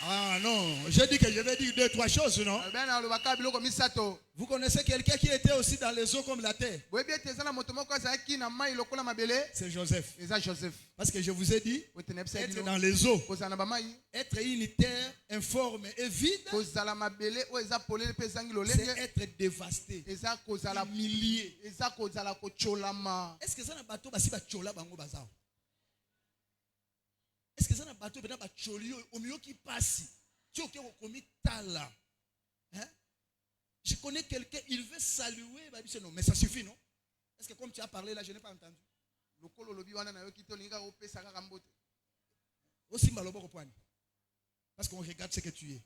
Ah non, je dis que je vais dire 2-3 choses, non? Vous connaissez quelqu'un qui était aussi dans les eaux comme la terre? C'est Joseph. Parce que je vous ai dit, être dans les eaux, être une terre informe et vide, c'est être dévasté, humilié. Est-ce que ça n'a pas tout basi bachola bango bazao? Est-ce que ça n'a pas tout bena bacholi au mieux qui passe? Tu as commis tala. Je connais quelqu'un, il veut saluer, non, mais ça suffit, non? Est-ce que comme tu as parlé là, je n'ai pas entendu? Aussi malobo au point. Parce qu'on regarde ce que tu es.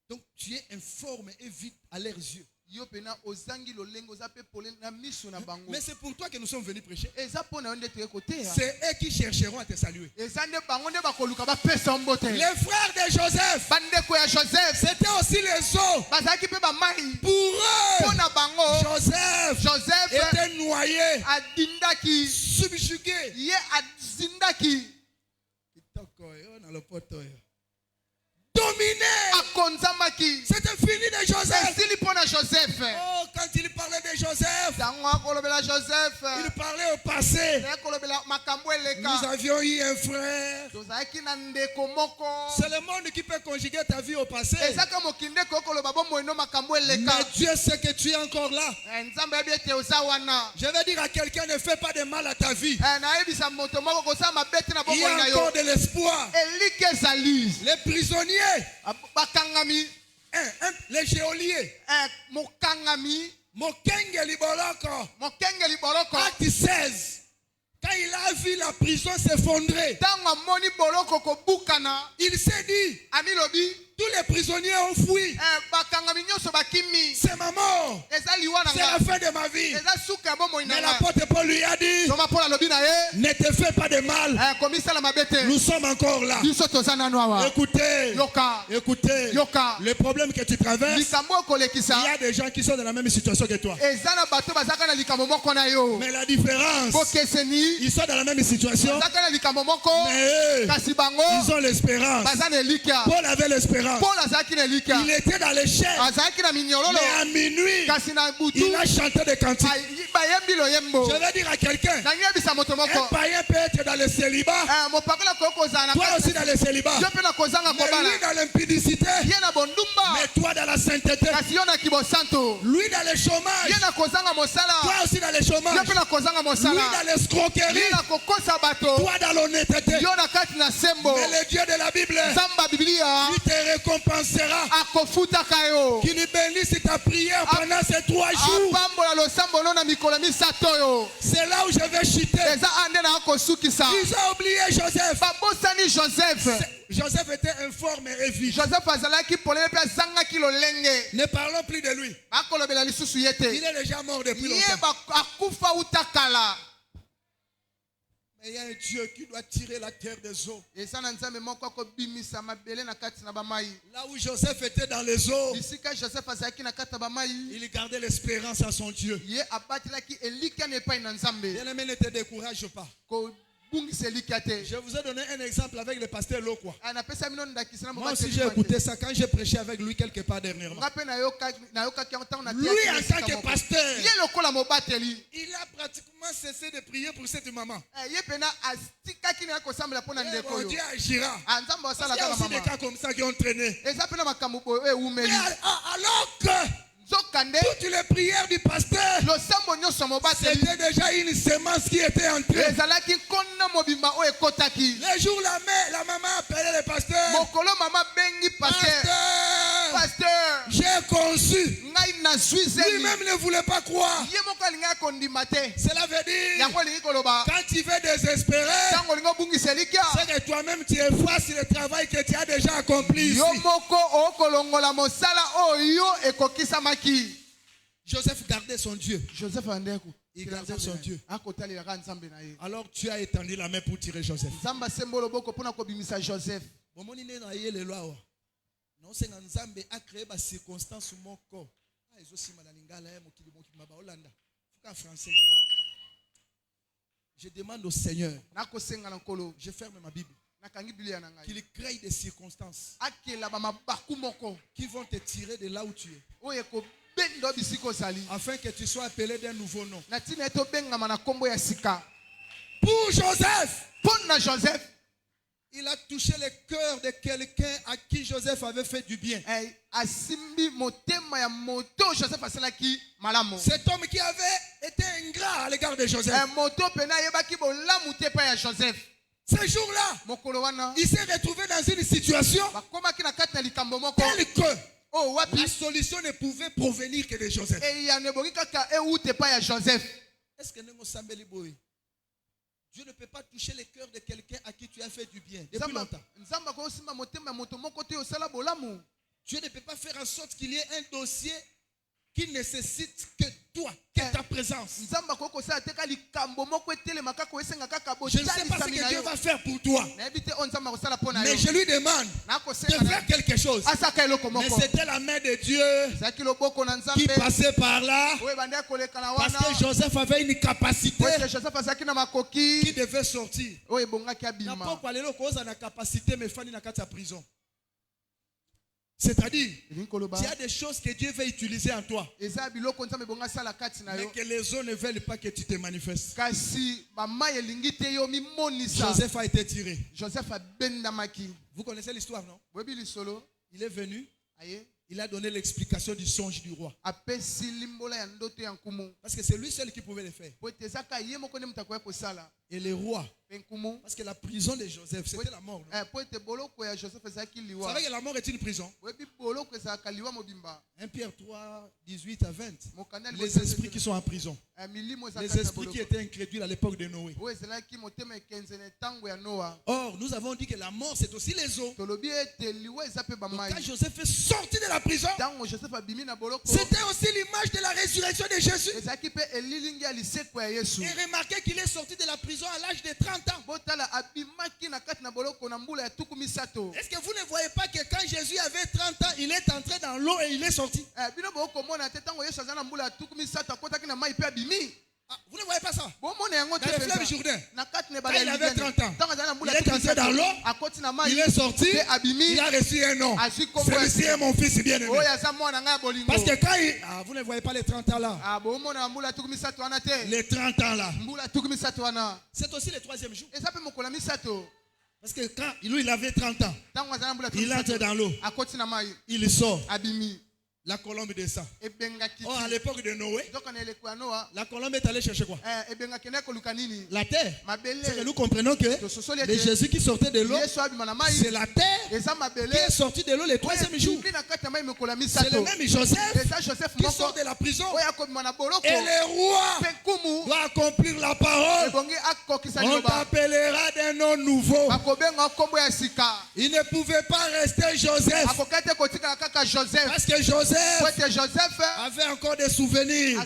Donc tu es informe et vide à leurs yeux. Mais c'est pour toi que nous sommes venus prêcher. C'est eux qui chercheront à te saluer. Les frères de Joseph, c'était aussi les eaux. Pour eux, Joseph était noyé, subjugué. Dominé. C'était fini de Joseph. Oh, quand il parlait de de Joseph, il parlait au passé. Nous avions eu un frère. C'est le monde qui peut conjuguer ta vie au passé. Mais Dieu sait que tu es encore là. Je vais dire à quelqu'un, ne fais pas de mal à ta vie. Il y a encore de l'espoir. Les prisonniers, les geôliers, Mokenge Liboloko, Acte 16. Quand il a vu la prison s'effondrer, il s'est dit, tous les prisonniers ont fui. C'est ma mort. C'est la fin de ma vie. Mais l'apôtre Paul lui a dit, ne te fais pas de mal. Nous sommes encore là. Écoutez, le problème que tu traverses, il y a des gens qui sont dans la même situation que toi. Mais la différence, ils sont dans la même situation, mais eux, ils ont l'espérance. Paul avait l'espérance. Il était dans les chaînes, mais à minuit, il a chanté des cantiques. Je vais dire à quelqu'un, un païen peut être dans le célibat, toi aussi dans le célibat, mais lui dans l'impudicité, mais toi dans la sainteté, lui dans le chômage, toi aussi dans le chômage, lui dans l'escroquerie, toi dans l'honnêteté. Mais le Dieu de la Bible, il te récompensera, qu'il bénisse ta prière pendant ces 3 jours. C'est là où je vais chuter. Ils ont oublié Joseph. Joseph était informe et vif. Ne parlons plus de lui. Il est déjà mort depuis longtemps. Mais il y a un Dieu qui doit tirer la terre des eaux. Là où Joseph était dans les eaux, il gardait l'espérance à son Dieu. Bien-aimé, ne te décourage pas. Je vous ai donné un exemple avec le pasteur Lokwa. Moi aussi j'ai écouté ça quand j'ai prêché avec lui quelque part dernièrement. Lui en tant que pasteur, il a pratiquement cessé de prier pour cette maman. Et mon Dieu agira. Parce qu'il y a aussi des cas comme ça qui ont traîné. Mais alors que toutes les prières du pasteur, c'était déjà une semence qui était entrée. Le jour la maman appelait le pasteur. Pasteur, j'ai conçu. Lui-même ne voulait pas croire. Cela veut dire, quand tu veux désespérer, c'est que toi-même tu effaces le travail que tu as déjà accompli ici. Joseph gardait son Dieu. Il gardait son Dieu. Alors tu as étendu la main pour tirer Joseph. Non, c'est Nzambe a créé des circonstances sur mon corps. Je demande au Seigneur, je ferme ma Bible, qu'il crée des circonstances qui vont te tirer de là où tu es, afin que tu sois appelé d'un nouveau nom. Pour Joseph, il a touché le cœur de quelqu'un à qui Joseph avait fait du bien. Cet homme qui avait été ingrat à l'égard de Joseph. Ce jour-là, il s'est retrouvé dans une situation telle que la solution ne pouvait provenir que de Joseph. Est-ce que nous sommes libérés? Dieu ne peut pas toucher le cœur de quelqu'un à qui tu as fait du bien depuis longtemps. Dieu ne peut pas faire en sorte qu'il y ait un dossier qui nécessite que toi, que ta présence. Je ne sais pas ce que Dieu va faire pour toi, mais je lui demande de faire quelque chose. Mais c'était la main de Dieu qui passait par là, parce que Joseph avait une capacité qui devait sortir. N'a pas parlé de cause à la capacité, mais Fanny n'a qu'à sa prison. C'est-à-dire, il y a des choses que Dieu veut utiliser en toi. Mais que les autres ne veulent pas que tu te manifestes. Joseph a été tiré. Vous connaissez l'histoire, non? Il est venu. Il a donné l'explication du songe du roi. Parce que c'est lui seul qui pouvait le faire. Et le roi, parce que la prison de Joseph, c'était la mort. Vous savez que la mort est une prison. 1 Pierre 3, 18 à 20. Les esprits qui sont en prison. Les esprits qui étaient incrédules à l'époque de Noé. Or, nous avons dit que la mort, c'est aussi les eaux. Donc, quand Joseph est sorti de la prison, c'était aussi l'image de la résurrection de Jésus. Et remarquez qu'il est sorti de la prison à l'âge de 30 ans. Est-ce que vous ne voyez pas que quand Jésus avait 30 ans, il est entré dans l'eau et il est sorti? Vous ne voyez pas ça? Dans le fleuve Jourdain, quand il avait 30 ans, il est entré dans l'eau, il est sorti, il a reçu un nom. Celui-ci est mon fils bien-aimé. Parce que quand il... vous ne voyez pas les 30 ans là. Les 30 ans là. C'est aussi le troisième jour. Parce que quand lui, il avait 30 ans, il entre dans l'eau, il sort. La colombe descend. Oh, à l'époque de Noé, la colombe est allée chercher quoi? La terre. C'est que nous comprenons que le Jésus qui sortait de l'eau, c'est la terre qui est sortie de l'eau le troisième jour. C'est le même Joseph qui sort de la prison. Et le roi doit accomplir la parole. On t'appellera d'un nom nouveau. Il ne pouvait pas rester Joseph. Parce que Joseph avait encore des souvenirs.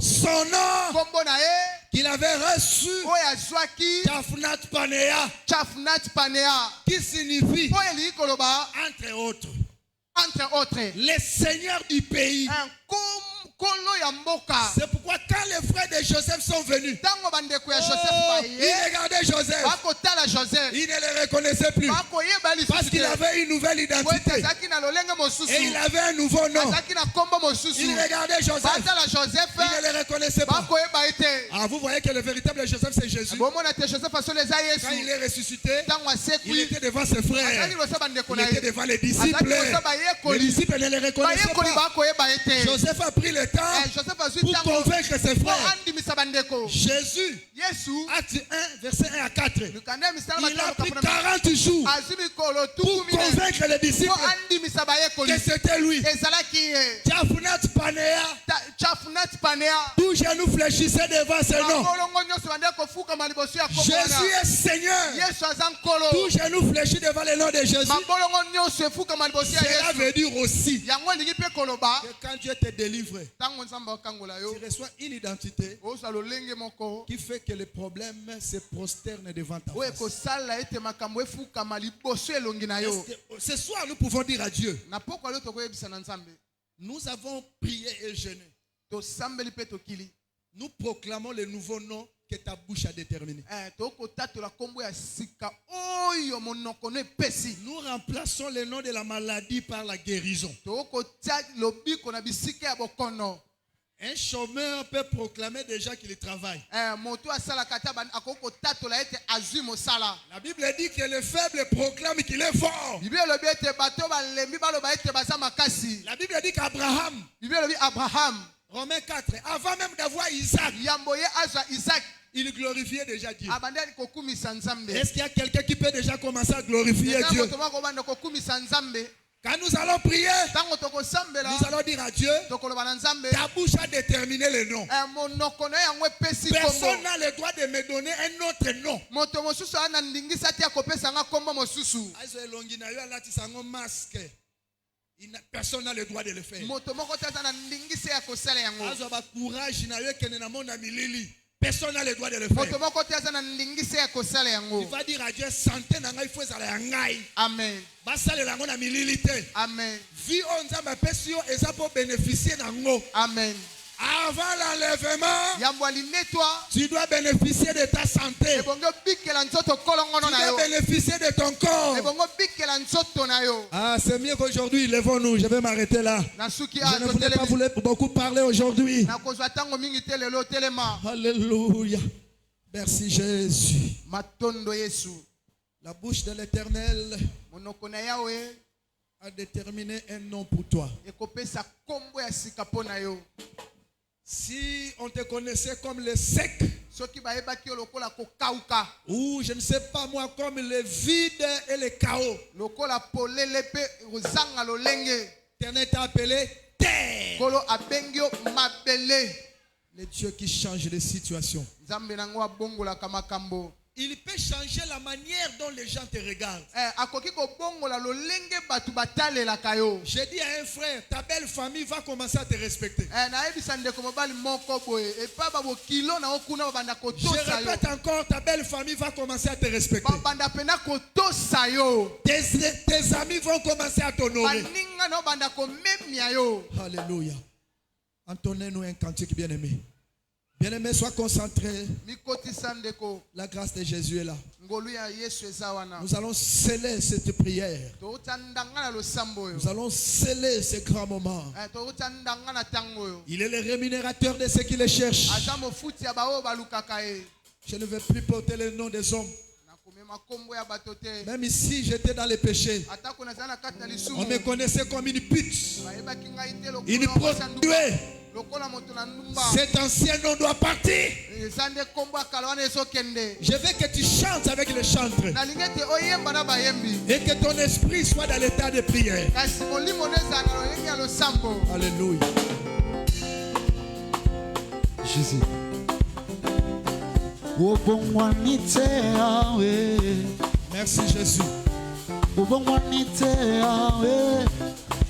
Son nom qu'il avait reçu, Tafnat Panea, qui signifie entre autres les seigneurs du pays. C'est pourquoi quand les frères de Joseph sont venus, ils regardaient Joseph, ils ne le reconnaissaient plus parce qu'il avait une nouvelle identité et il avait un nouveau nom. Ils regardaient Joseph, ils ne le reconnaissaient pas. Vous voyez que le véritable Joseph, c'est Jésus. Quand il est ressuscité, il était devant ses frères, il était devant les disciples. Les disciples ne le reconnaissaient pas. Joseph a pris le temps pour convaincre ses frères. Jésus, acte 1, verset 1 à 4. Il a pris 40 jours pour convaincre les disciples que c'était lui. Tafnat Panea, tout genou fléchissait devant ce nom. Jésus est Seigneur. Tout genou fléchit devant le nom de Jésus. Cela veut dire aussi que quand Dieu te délivre, tu reçois une identité qui fait que les problèmes se prosternent devant ta face. Ce soir, nous pouvons dire à Dieu, nous avons prié et jeûné. Nous proclamons le nouveau nom que ta bouche a déterminé. Nous remplaçons le nom de la maladie par la guérison. Un chômeur peut proclamer déjà qu'il travaille. La Bible dit que le faible proclame qu'il est fort. La Bible dit qu'Abraham, Romains 4, avant même d'avoir Isaac, il glorifiait déjà Dieu. Est-ce qu'il y a quelqu'un qui peut déjà commencer à glorifier Dieu? Quand nous allons prier, nous allons dire à Dieu, ta bouche a déterminé le nom. Personne n'a le droit de me donner un autre nom. Personne n'a le droit de le faire. Personne n'a le droit de le faire. Il va dire à Dieu, santé n'a il faut aller. Amen. Amen. Vie on a ma passion et ça pour bénéficier d'ango. Amen. Avant l'enlèvement, tu dois bénéficier de ta santé. Tu dois bénéficier de ton corps. Ah, c'est mieux qu'aujourd'hui. Lèvons-nous. Je vais m'arrêter là. Je ne voulais pas beaucoup parler aujourd'hui. Alléluia. Merci Jésus. La bouche de l'Éternel a déterminé un nom pour toi. Si on te connaissait comme le sec, ou je ne sais pas moi, comme le vide et le chaos, l'Éternel t'a appelé terre. Le Dieu qui change les situations. Il peut changer la manière dont les gens te regardent. J'ai dit à un frère, ta belle famille va commencer à te respecter. Je répète encore, ta belle famille va commencer à te respecter. Tes amis vont commencer à t'honorer. Alléluia. Entonnez-nous un cantique bien-aimé. Bien-aimé, sois concentré. La grâce de Jésus est là. Nous allons sceller cette prière. Nous allons sceller ce grand moment. Il est le rémunérateur de ceux qui le cherchent. Je ne vais plus porter le nom des hommes. Même ici, j'étais dans les péchés. On me connaissait comme une pute, une prostituée. Cet ancien nom doit partir. Je veux que tu chantes avec les chantres et que ton esprit soit dans l'état de prière. Alléluia. Jésus. Merci Jésus.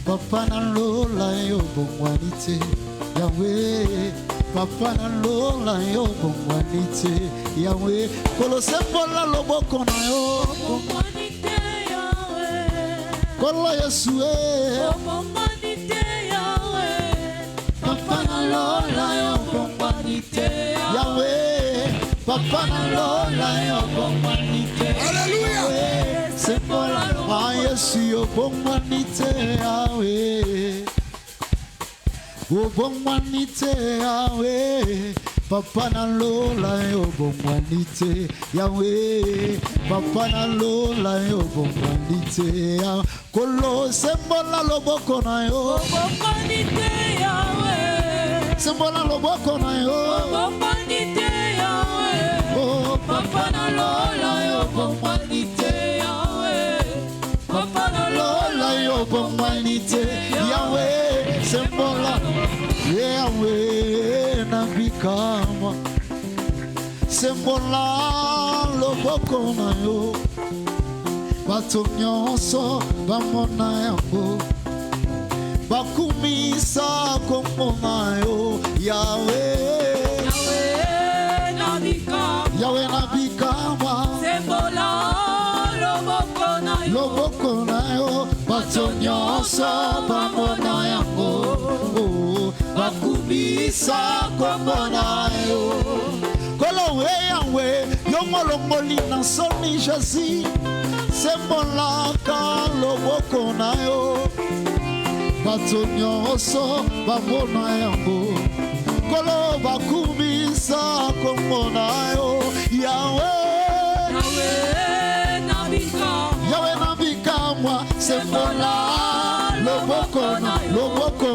Papa na lola yo bongwanite Yahweh, Papa na lola yo bongwanite Yahweh, kolo sembola loboko na yo bongwanite Yahweh, kolo Yesu bongwanite Yahweh, Papa na lola yo bongwanite Yahweh, Papa na lola yo bongwanite. Alléluia. Sembola Yesu yo bongwanite Yahweh, o bongwanite Yahweh, Papa na lola yo bongwanite Yahweh, Papa na lola yo bongwanite Yahweh, kolo sembola loboko na yo bongwanite Yahweh, sembola loboko na yo bongwanite Yahweh, oh Papa na lola yo bongwanite Yahweh, sembola Yahweh nabikama, sembola loboko na yo, bato nyonso bamona yango, bakumisa kombo na yo Yahweh, Yahweh nabikama, sembola loboko na yo, bato nyonso bamona yango, bakumisa kombo na yo. Kolo we Yahweh, yongolongoli na soni Jésus, sembolaka loboko na yo, bato nyonso bamona yango, kolo bakumisa kombo na yo Yahweh, Yahweh nabikama, sembola loboko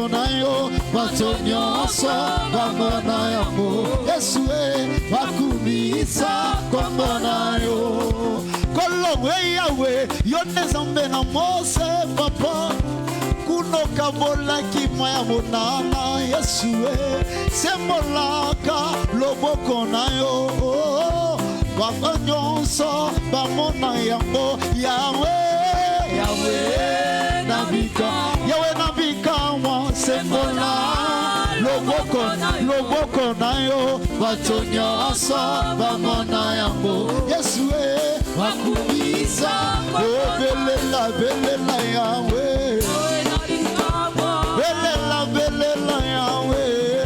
na yo, bato nyonso bamona yango, Yesu bakumisa kombo na yo. Kolo we Yahweh, yo Nzambe na Mose papa, kunoka bolaki moya monana, Yesu sembolaka loboko na yo, bato nyonso bamona yango Yahweh, Yahweh nabikama, sembola loboko na yo, bato nyonso bamona yango, Yesu bakumisa, belela Yahweh, belela Yahweh,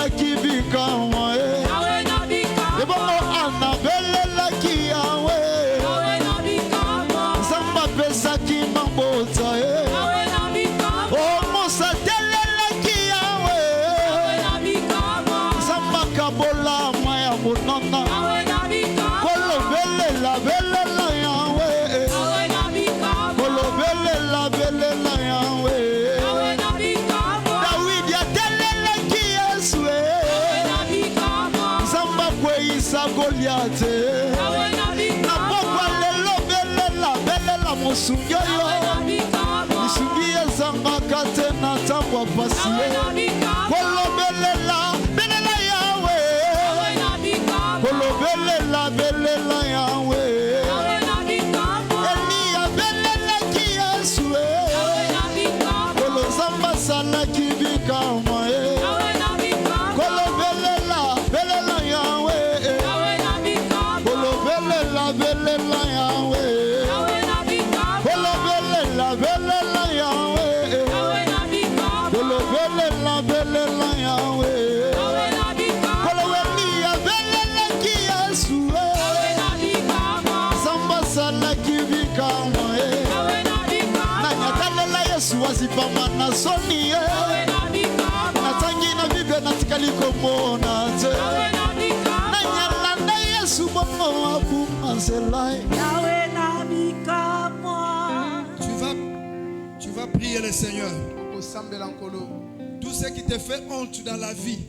basalaki bikamwa ebongo anabelelaki yawe nzambe apesaki mabota omosa telelaki yawe nzambe akabolama ya monana kolobelela belela yawe kolobelela belela yawe Dawidi atelelaki Yesu nzambe akweyisa Goliate na pokwa lelo belela mosungi oyo lisungi ezangaka te na ntango ya pasi kolobelela belela yawe kolobelela belela yawe Eliya belelaki Yesu kolo nzambe asalaki bikamwa kolobelela belela yawe kolobelela belela yawe kolobelela belela yawe kolobelela belela yawe kolobelia belelaki Yesu nzambe asalaki bikamwa nanyatalela Yesu azipama na soni natangi na bible natikali komona te nanyalanda Yesu bongo abunga nzela Tu vas prier le Seigneur. Tout ce qui te fait honte dans la vie,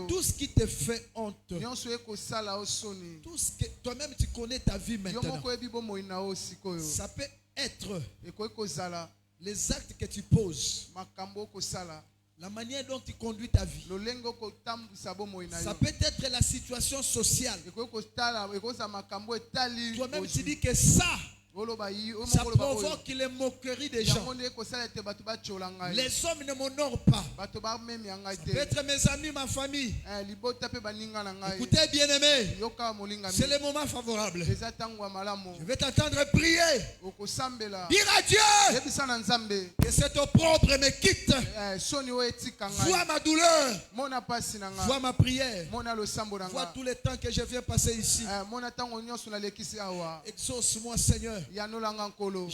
tout ce qui te fait honte, tout ce que toi-même tu connais ta vie maintenant, ça peut être les actes que tu poses, la manière dont tu conduis ta vie. Ça peut être la situation sociale. Toi-même tu dis que ça provoque les moqueries des gens. Les hommes ne m'honorent pas. Ça peut être mes amis, ma famille. Écoutez, bien-aimés, c'est le moment favorable. Je vais t'entendre prier. Dire à Dieu que cet opprobre me quitte. Vois ma douleur. Vois ma prière. Vois tout le temps que je viens passer ici. Exauce-moi, Seigneur. Je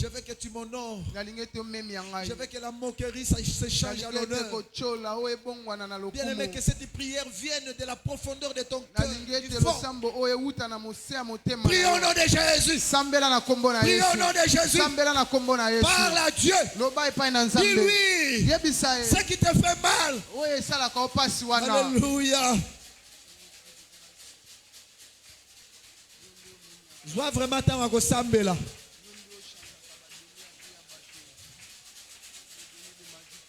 veux que tu m'honores. Je veux que la moquerie se change en l'honneur. Bien aimé, que cette prière vienne de la profondeur de ton cœur. Prie au nom de Jésus. Prie au nom de Jésus. Parle à Dieu. Dis-lui ce qui te fait mal. Alléluia. Je vois vraiment ta sambela.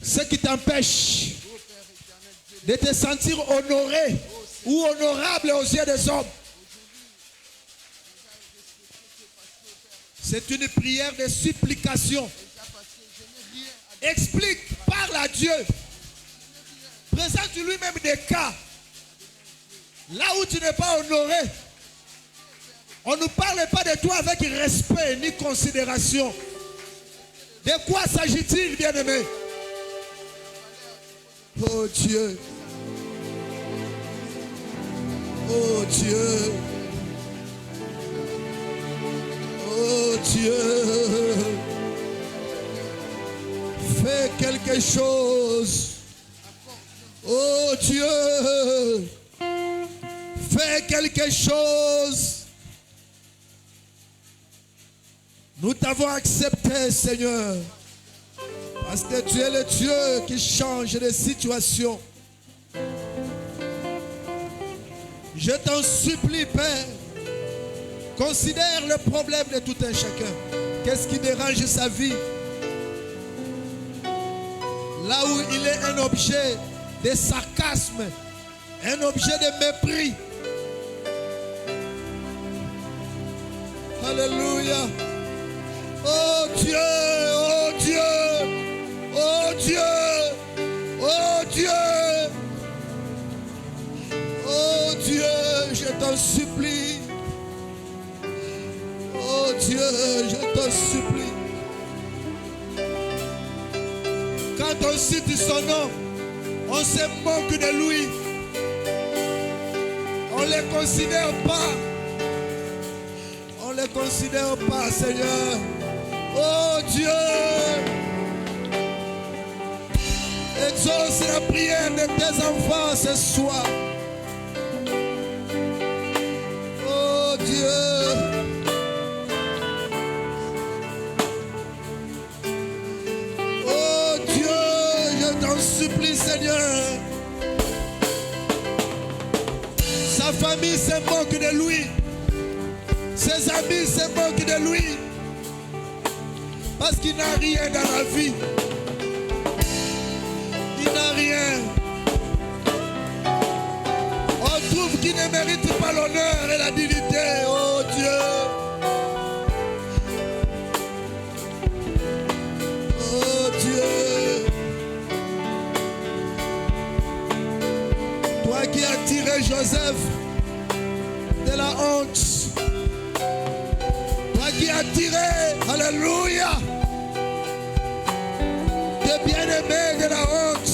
Ce qui t'empêche de te sentir honoré ou honorable aux yeux des hommes, c'est une prière de supplication. Explique, parle à Dieu. Présente lui-même des cas. Là où tu n'es pas honoré, on ne parle pas de toi avec respect ni considération. De quoi s'agit-il, bien-aimé? Oh Dieu. Oh Dieu. Oh Dieu. Fais quelque chose. Oh Dieu. Fais quelque chose. Nous t'avons accepté, Seigneur. Parce que tu es le Dieu qui change les situations. Je t'en supplie, Père. Considère le problème de tout un chacun. Qu'est-ce qui dérange sa vie? Là où il est un objet de sarcasme, un objet de mépris. Alléluia. Oh Dieu, oh Dieu, oh Dieu, oh Dieu, oh Dieu, je t'en supplie. Oh Dieu, je t'en supplie. Quand on cite son nom, On se moque de lui. On ne les considère pas. On ne les considère pas, Seigneur. Oh Dieu. Exauce la prière de tes enfants ce soir. Oh Dieu. Oh Dieu, je t'en supplie, Seigneur. Sa famille se moque de lui. Ses amis se moquent de lui. Parce qu'il n'a rien dans la vie. Il n'a rien. On trouve qu'il ne mérite pas l'honneur et la dignité. Oh Dieu. Oh Dieu. Toi qui as tiré Joseph de la honte. Toi qui as tiré, alléluia, des bien-aimés de la honte.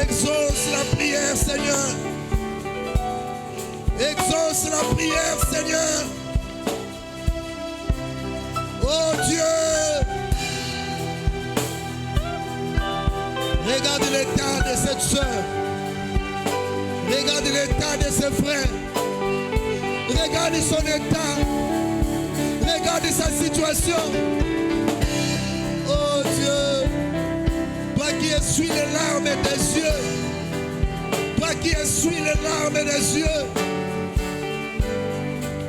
Exauce la prière, Seigneur. Exauce la prière, Seigneur. Oh Dieu. Regarde l'état de cette soeur. Regarde l'état de ses frères. Regarde son état. Regarde sa situation. Oh Dieu. Toi qui essuies les larmes des yeux. Toi qui essuies les larmes des yeux.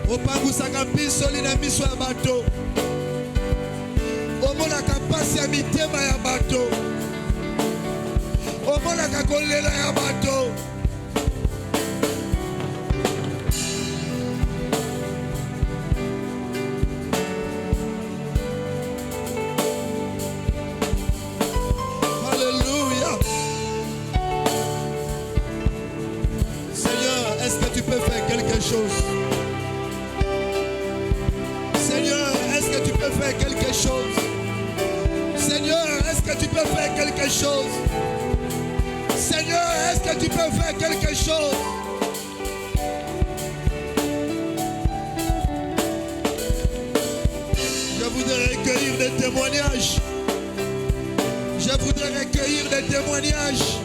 Opangusaka biso lina biso ya bato. Omonaka pasi ya mitema ya bato. Omonaka kolela ya bato. Seigneur, est-ce que tu peux faire quelque chose? Seigneur, est-ce que tu peux faire quelque chose? Seigneur, est-ce que tu peux faire quelque chose? Je voudrais recueillir des témoignages. Je voudrais recueillir des témoignages.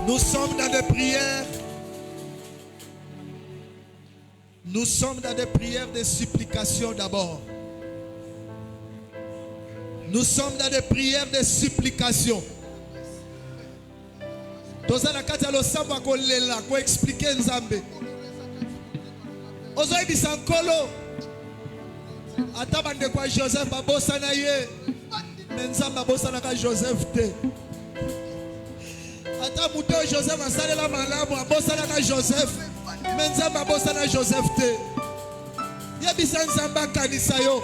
Nous sommes dans des prières. Nous sommes dans des prières de supplication d'abord. Nous sommes dans des prières de supplication. Tozala kati ya losambo kolela ko expliquer Nzambe. Ozoyi bisankolo. Ata bande kwa Joseph babosa na ye. Nzambe babosa ka Joseph te. Ata muto Joseph asalela malamu abosana na Joseph. Nzambe abosana Joseph te. Yebisa Nzambe kanisa yo.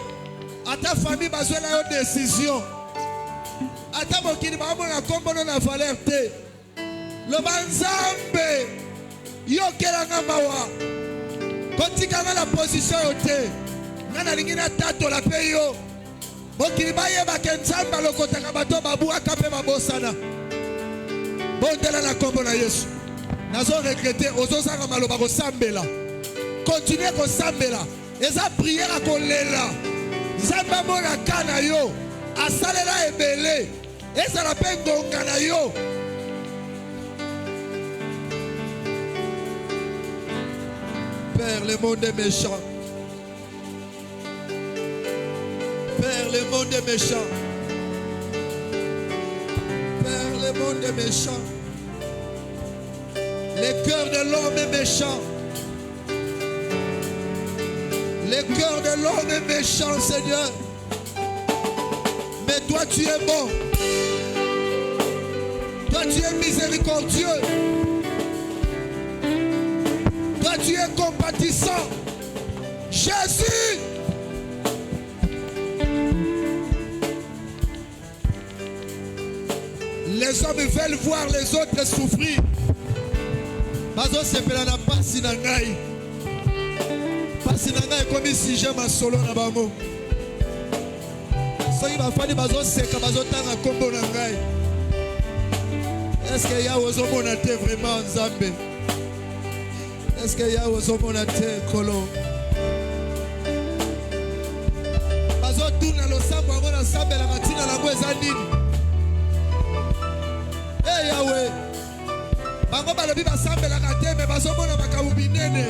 Ata famille bazwela yo décision. Ata mokili ba mona kombono na valeur te. Loba Nzambe yo kelanga mawa. Kotikanga la position yo te. Ngana lingina tato la pe yo. Mokili ba yeba ke Nzambe lokotaka bato babuaka pe babosana. Bondela na kombo na Yesu. Nazo regretter ozosanga maloba ko sambela. Continuez ko sambela. Eza prière a kolela. Nzambe mona kana yo. Asalela ebele. Eza la pe ngonga na yo. Père, le monde est méchant. Père, le monde est méchant. Père, le monde est méchant. Le cœur de l'homme est méchant. Le cœur de l'homme est méchant, Seigneur. Mais toi, tu es bon. Toi, tu es miséricordieux. Toi, tu es compatissant. Jésus. Les hommes veulent voir les autres souffrir. Bazo sepela na pasi na ngai. pasi na ngai ekomi sujet masolo na bango. Soki bafandi bazoseka bazotanga kombo na ngai. Est-ce que Yahweh ozomona te vraiment Nzambe? Est-ce que Yahweh ozomona te kolo? Bazotuna losambo yango na sambelaka ntina nango eza nini? Hey Yahweh, bango balobi basambelaka te me bazomona makambo minene.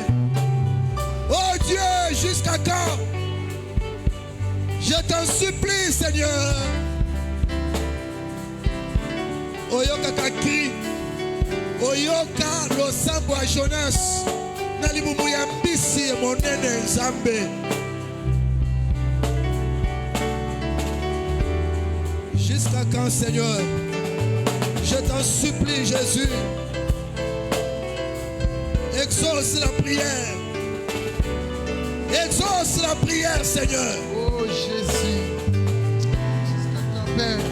Oh Dieu, jusqu'à quand? Je t'en supplie, Seigneur. Oyoka cri, oyoka losambo a Jonas, na libumu ya mbisi monene Nzambe. Jusqu'à quand, Seigneur? Je t'en supplie, Jésus. Exauce la prière. Exauce la prière, Seigneur. Oh Jésus. Jusqu'à quand, Père?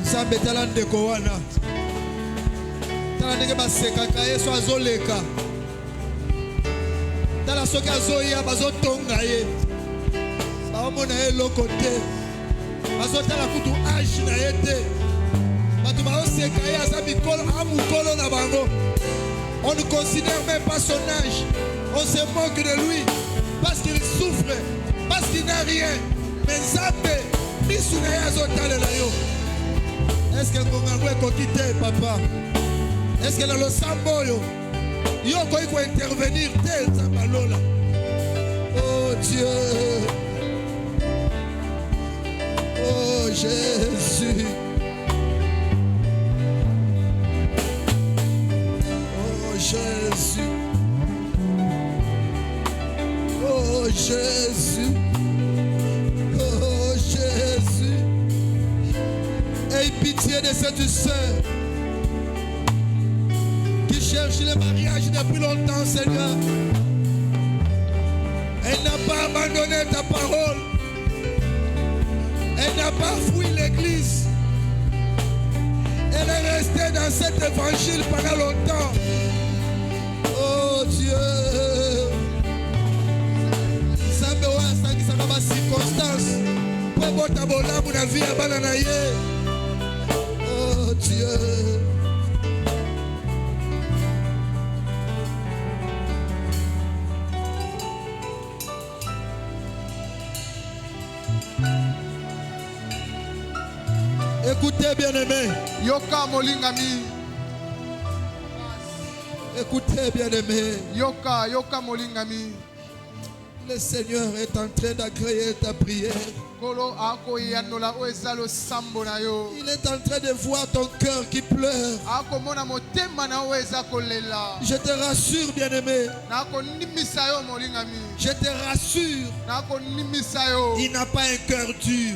Nzambe tala ndeko wana. Tala ndenge basekaka Yesu azoleka. Tala soki azoya bazotonga ye. Baomona ye loko te. Bazotala kutu âge na ye te. Bato baoseka ye aza mukolo na bango. On ne considère même pas son âge. On se moque de lui parce qu'il souffre, parce qu'il n'a rien. Mais Nzambe misu na ye azotalela yo. Est-ce que Ngongango est coquité, papa? Est-ce que le samboyo yo ko intervenir te Nzambalola? Oh Dieu, oh Jésus, oh Jésus, oh Jésus, oh Jésus. Aie pitié de cette sœur qui cherche le mariage depuis longtemps, Seigneur. Elle n'a pas abandonné ta parole. Elle n'a pas fui l'église. Elle est restée dans cet évangile pendant longtemps. Oh Dieu. Sambe wa sangi sanga ba circonstance. Pour bota bola na vie abana na ye. Oh Dieu. Écoutez, bien-aimés. Yoka molingami. Écoutez, bien-aimés. Yoka molingami. Le Seigneur est en train d'agréer ta prière. Il est en train de voir ton cœur qui pleure. Je te rassure, bien-aimé. Je te rassure. Il n'a pas un cœur dur.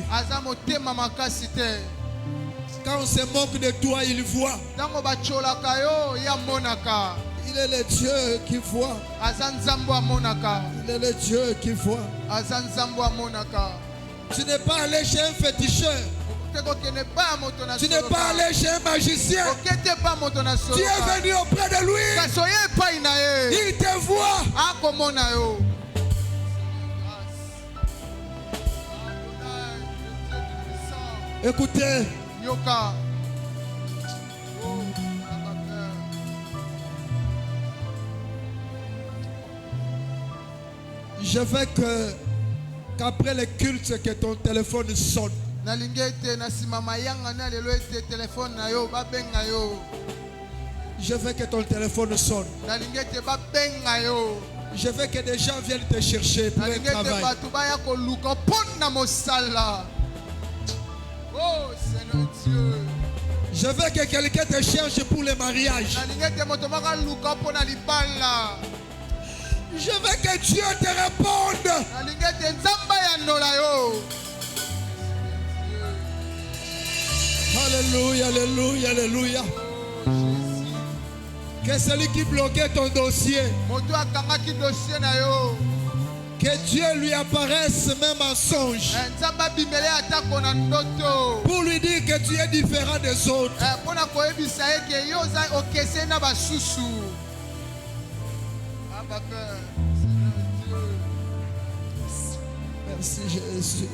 Quand on se moque de toi, il voit. Il est le Dieu qui voit. Il est le Dieu qui voit. Tu n'es pas allé chez un féticheur. Tu n'es pas allé chez un magicien. Tu es venu auprès de lui. Il te voit. Écoutez. Je veux qu'après le culte, que ton téléphone sonne. Je veux que ton téléphone sonne. Je veux que des gens viennent te chercher pour un travail. Oh Seigneur Dieu. Je veux que quelqu'un te cherche pour le mariage. Je veux que Dieu te réponde. Alléluia, alléluia, alléluia. Que celui qui bloquait ton dossier, Que Dieu lui apparaisse même en songe. Pour lui dire que tu es différent des autres. Merci Jésus.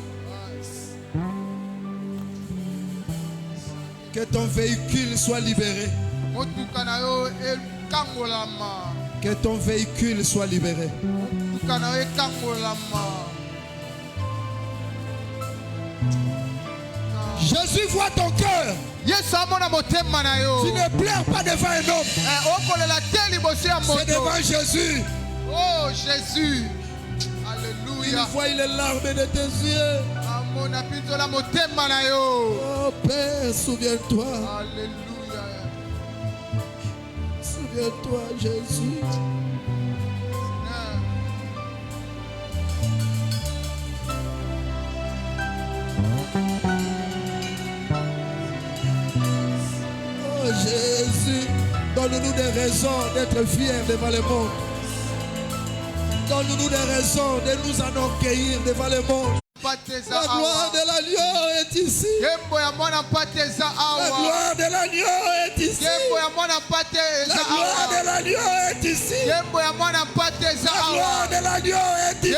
Que ton véhicule soit libéré. Que ton véhicule soit libéré. Jésus voit ton cœur. Tu ne pleures pas devant un homme. C'est devant Jésus. Oh Jésus. Alléluia. Il voit les larmes de tes yeux. Oh Père, souviens-toi. Alléluia. Souviens-toi, Jésus. Oh Jésus, donne-nous des raisons d'être fiers devant le monde. Donne-nous des raisons de nous enorgueillir devant le monde. La gloire de l'agneau est ici. La gloire de l'agneau est ici. La gloire de l'agneau est ici. La gloire de l'agneau est ici.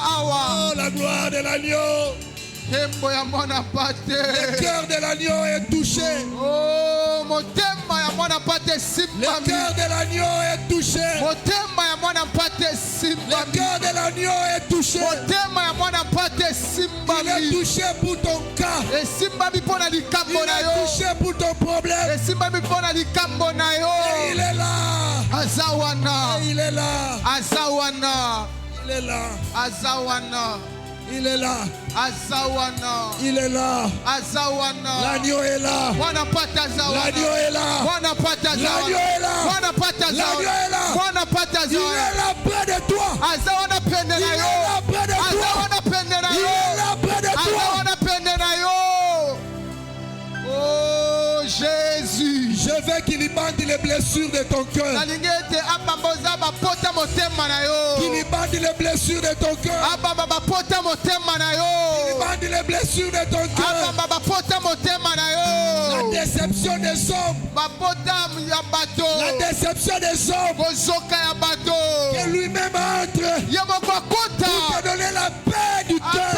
Oh, la gloire de l'agneau. Le cœur de l'agneau est touché. Le cœur de l'agneau est touché. Le cœur de l'agneau est touché. Il est touché pour ton cas. Il est touché pour ton problème. Et il est là. Et il est là. Il est là. Il est là. Il est là. L'agneau est là. L'agneau est là. L'agneau est là. L'agneau est là. Il est là près de toi. Il est là près de toi. Il est là près de toi. Oh Jésus. Je veux qu'il bande les blessures de ton cœur. Qu'il bande les blessures de ton cœur. Qu'il bande les blessures de ton cœur. La déception des hommes. La déception des hommes. Que lui-même entre pour te donner la paix du cœur.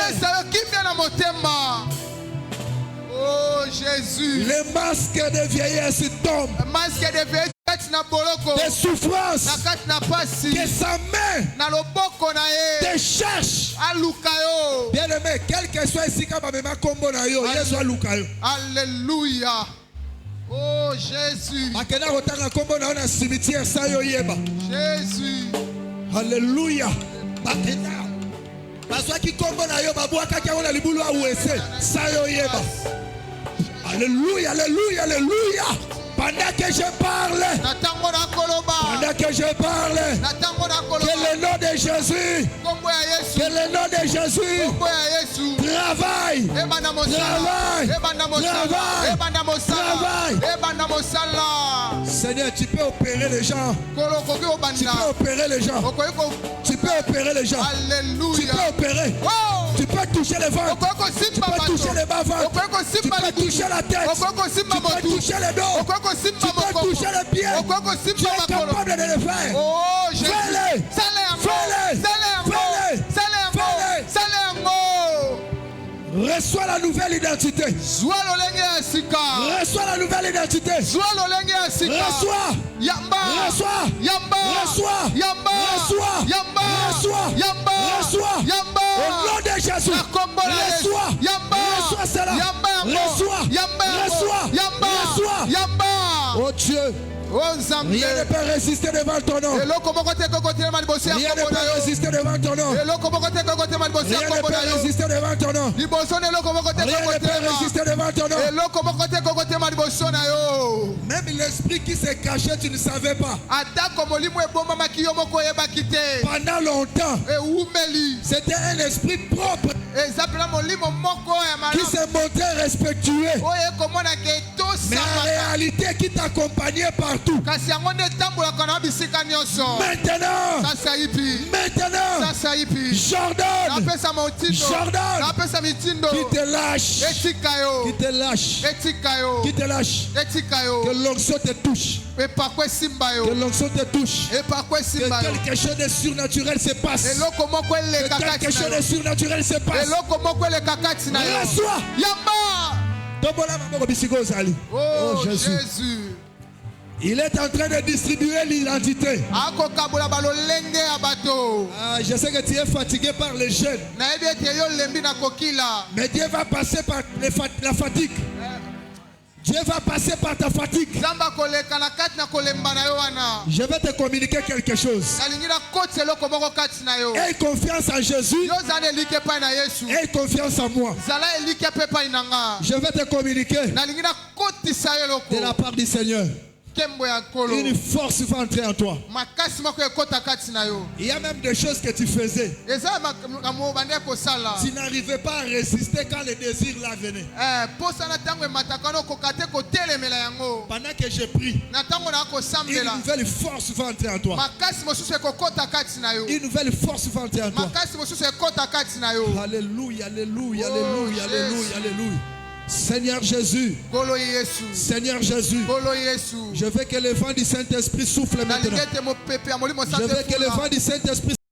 Oh Jésus. Les masques de vieillesse tombent. Des souffrances que sa main te cherche. Bien aimé, quel que soit ici, Alléluia. Oh Jésus. Jésus. Alléluia. Alléluia, alléluia, alléluia. Pendant que je parle, que le nom de Jésus, travaille. Seigneur, tu peux opérer les gens. Tu peux opérer les gens. Tu peux opérer les gens. Tu peux opérer. Tu peux toucher les ventres. Tu peux toucher les bas-ventres. Tu peux toucher la tête. Tu peux toucher les dos. Tu peux toucher les pieds. Tu es capable de le faire. Oh, fais-le. Reçois la nouvelle identité. Reçois la nouvelle identité. Reçois. Au nom de Jésus. Reçois cela. Reçois. Oh Dieu. Rien ne peut résister devant ton nom. Rien ne peut résister devant ton nom. Rien ne peut résister devant ton nom. Rien ne peut résister devant ton nom. Même l'esprit qui s'est caché, tu ne savais pas. Pendant longtemps, c'était un esprit propre qui se montrait respectueux. Mais en réalité, Dieu qui t'accompagnait partout. Maintenant. Jordan. Qui te lâche. Qui te lâche. Qui te lâche. Que l'onction te touche. Que l'onction te touche. Que quelque chose de surnaturel se passe. Que quelque chose de surnaturel se passe. Reçois. Oh Jésus. Il est en train de distribuer l'identité. Je sais que tu es fatigué par les jeunes. Mais Dieu va passer par la fatigue. Dieu va passer par ta fatigue. Je vais te communiquer quelque chose. Aie confiance en Jésus. Aie confiance en moi. Je vais te communiquer de la part du Seigneur. Une force va entrer en toi. Il y a même des choses que tu faisais. Tu n'arrivais pas à résister quand le désir là venait. Pendant que j'ai pris, une nouvelle force va entrer en toi. Une nouvelle force va entrer en toi. Alléluia, alléluia, alléluia, alléluia, alléluia. Seigneur Jésus, Seigneur Jésus, je veux que le vent du Saint-Esprit souffle maintenant. Je veux que le vent du Saint-Esprit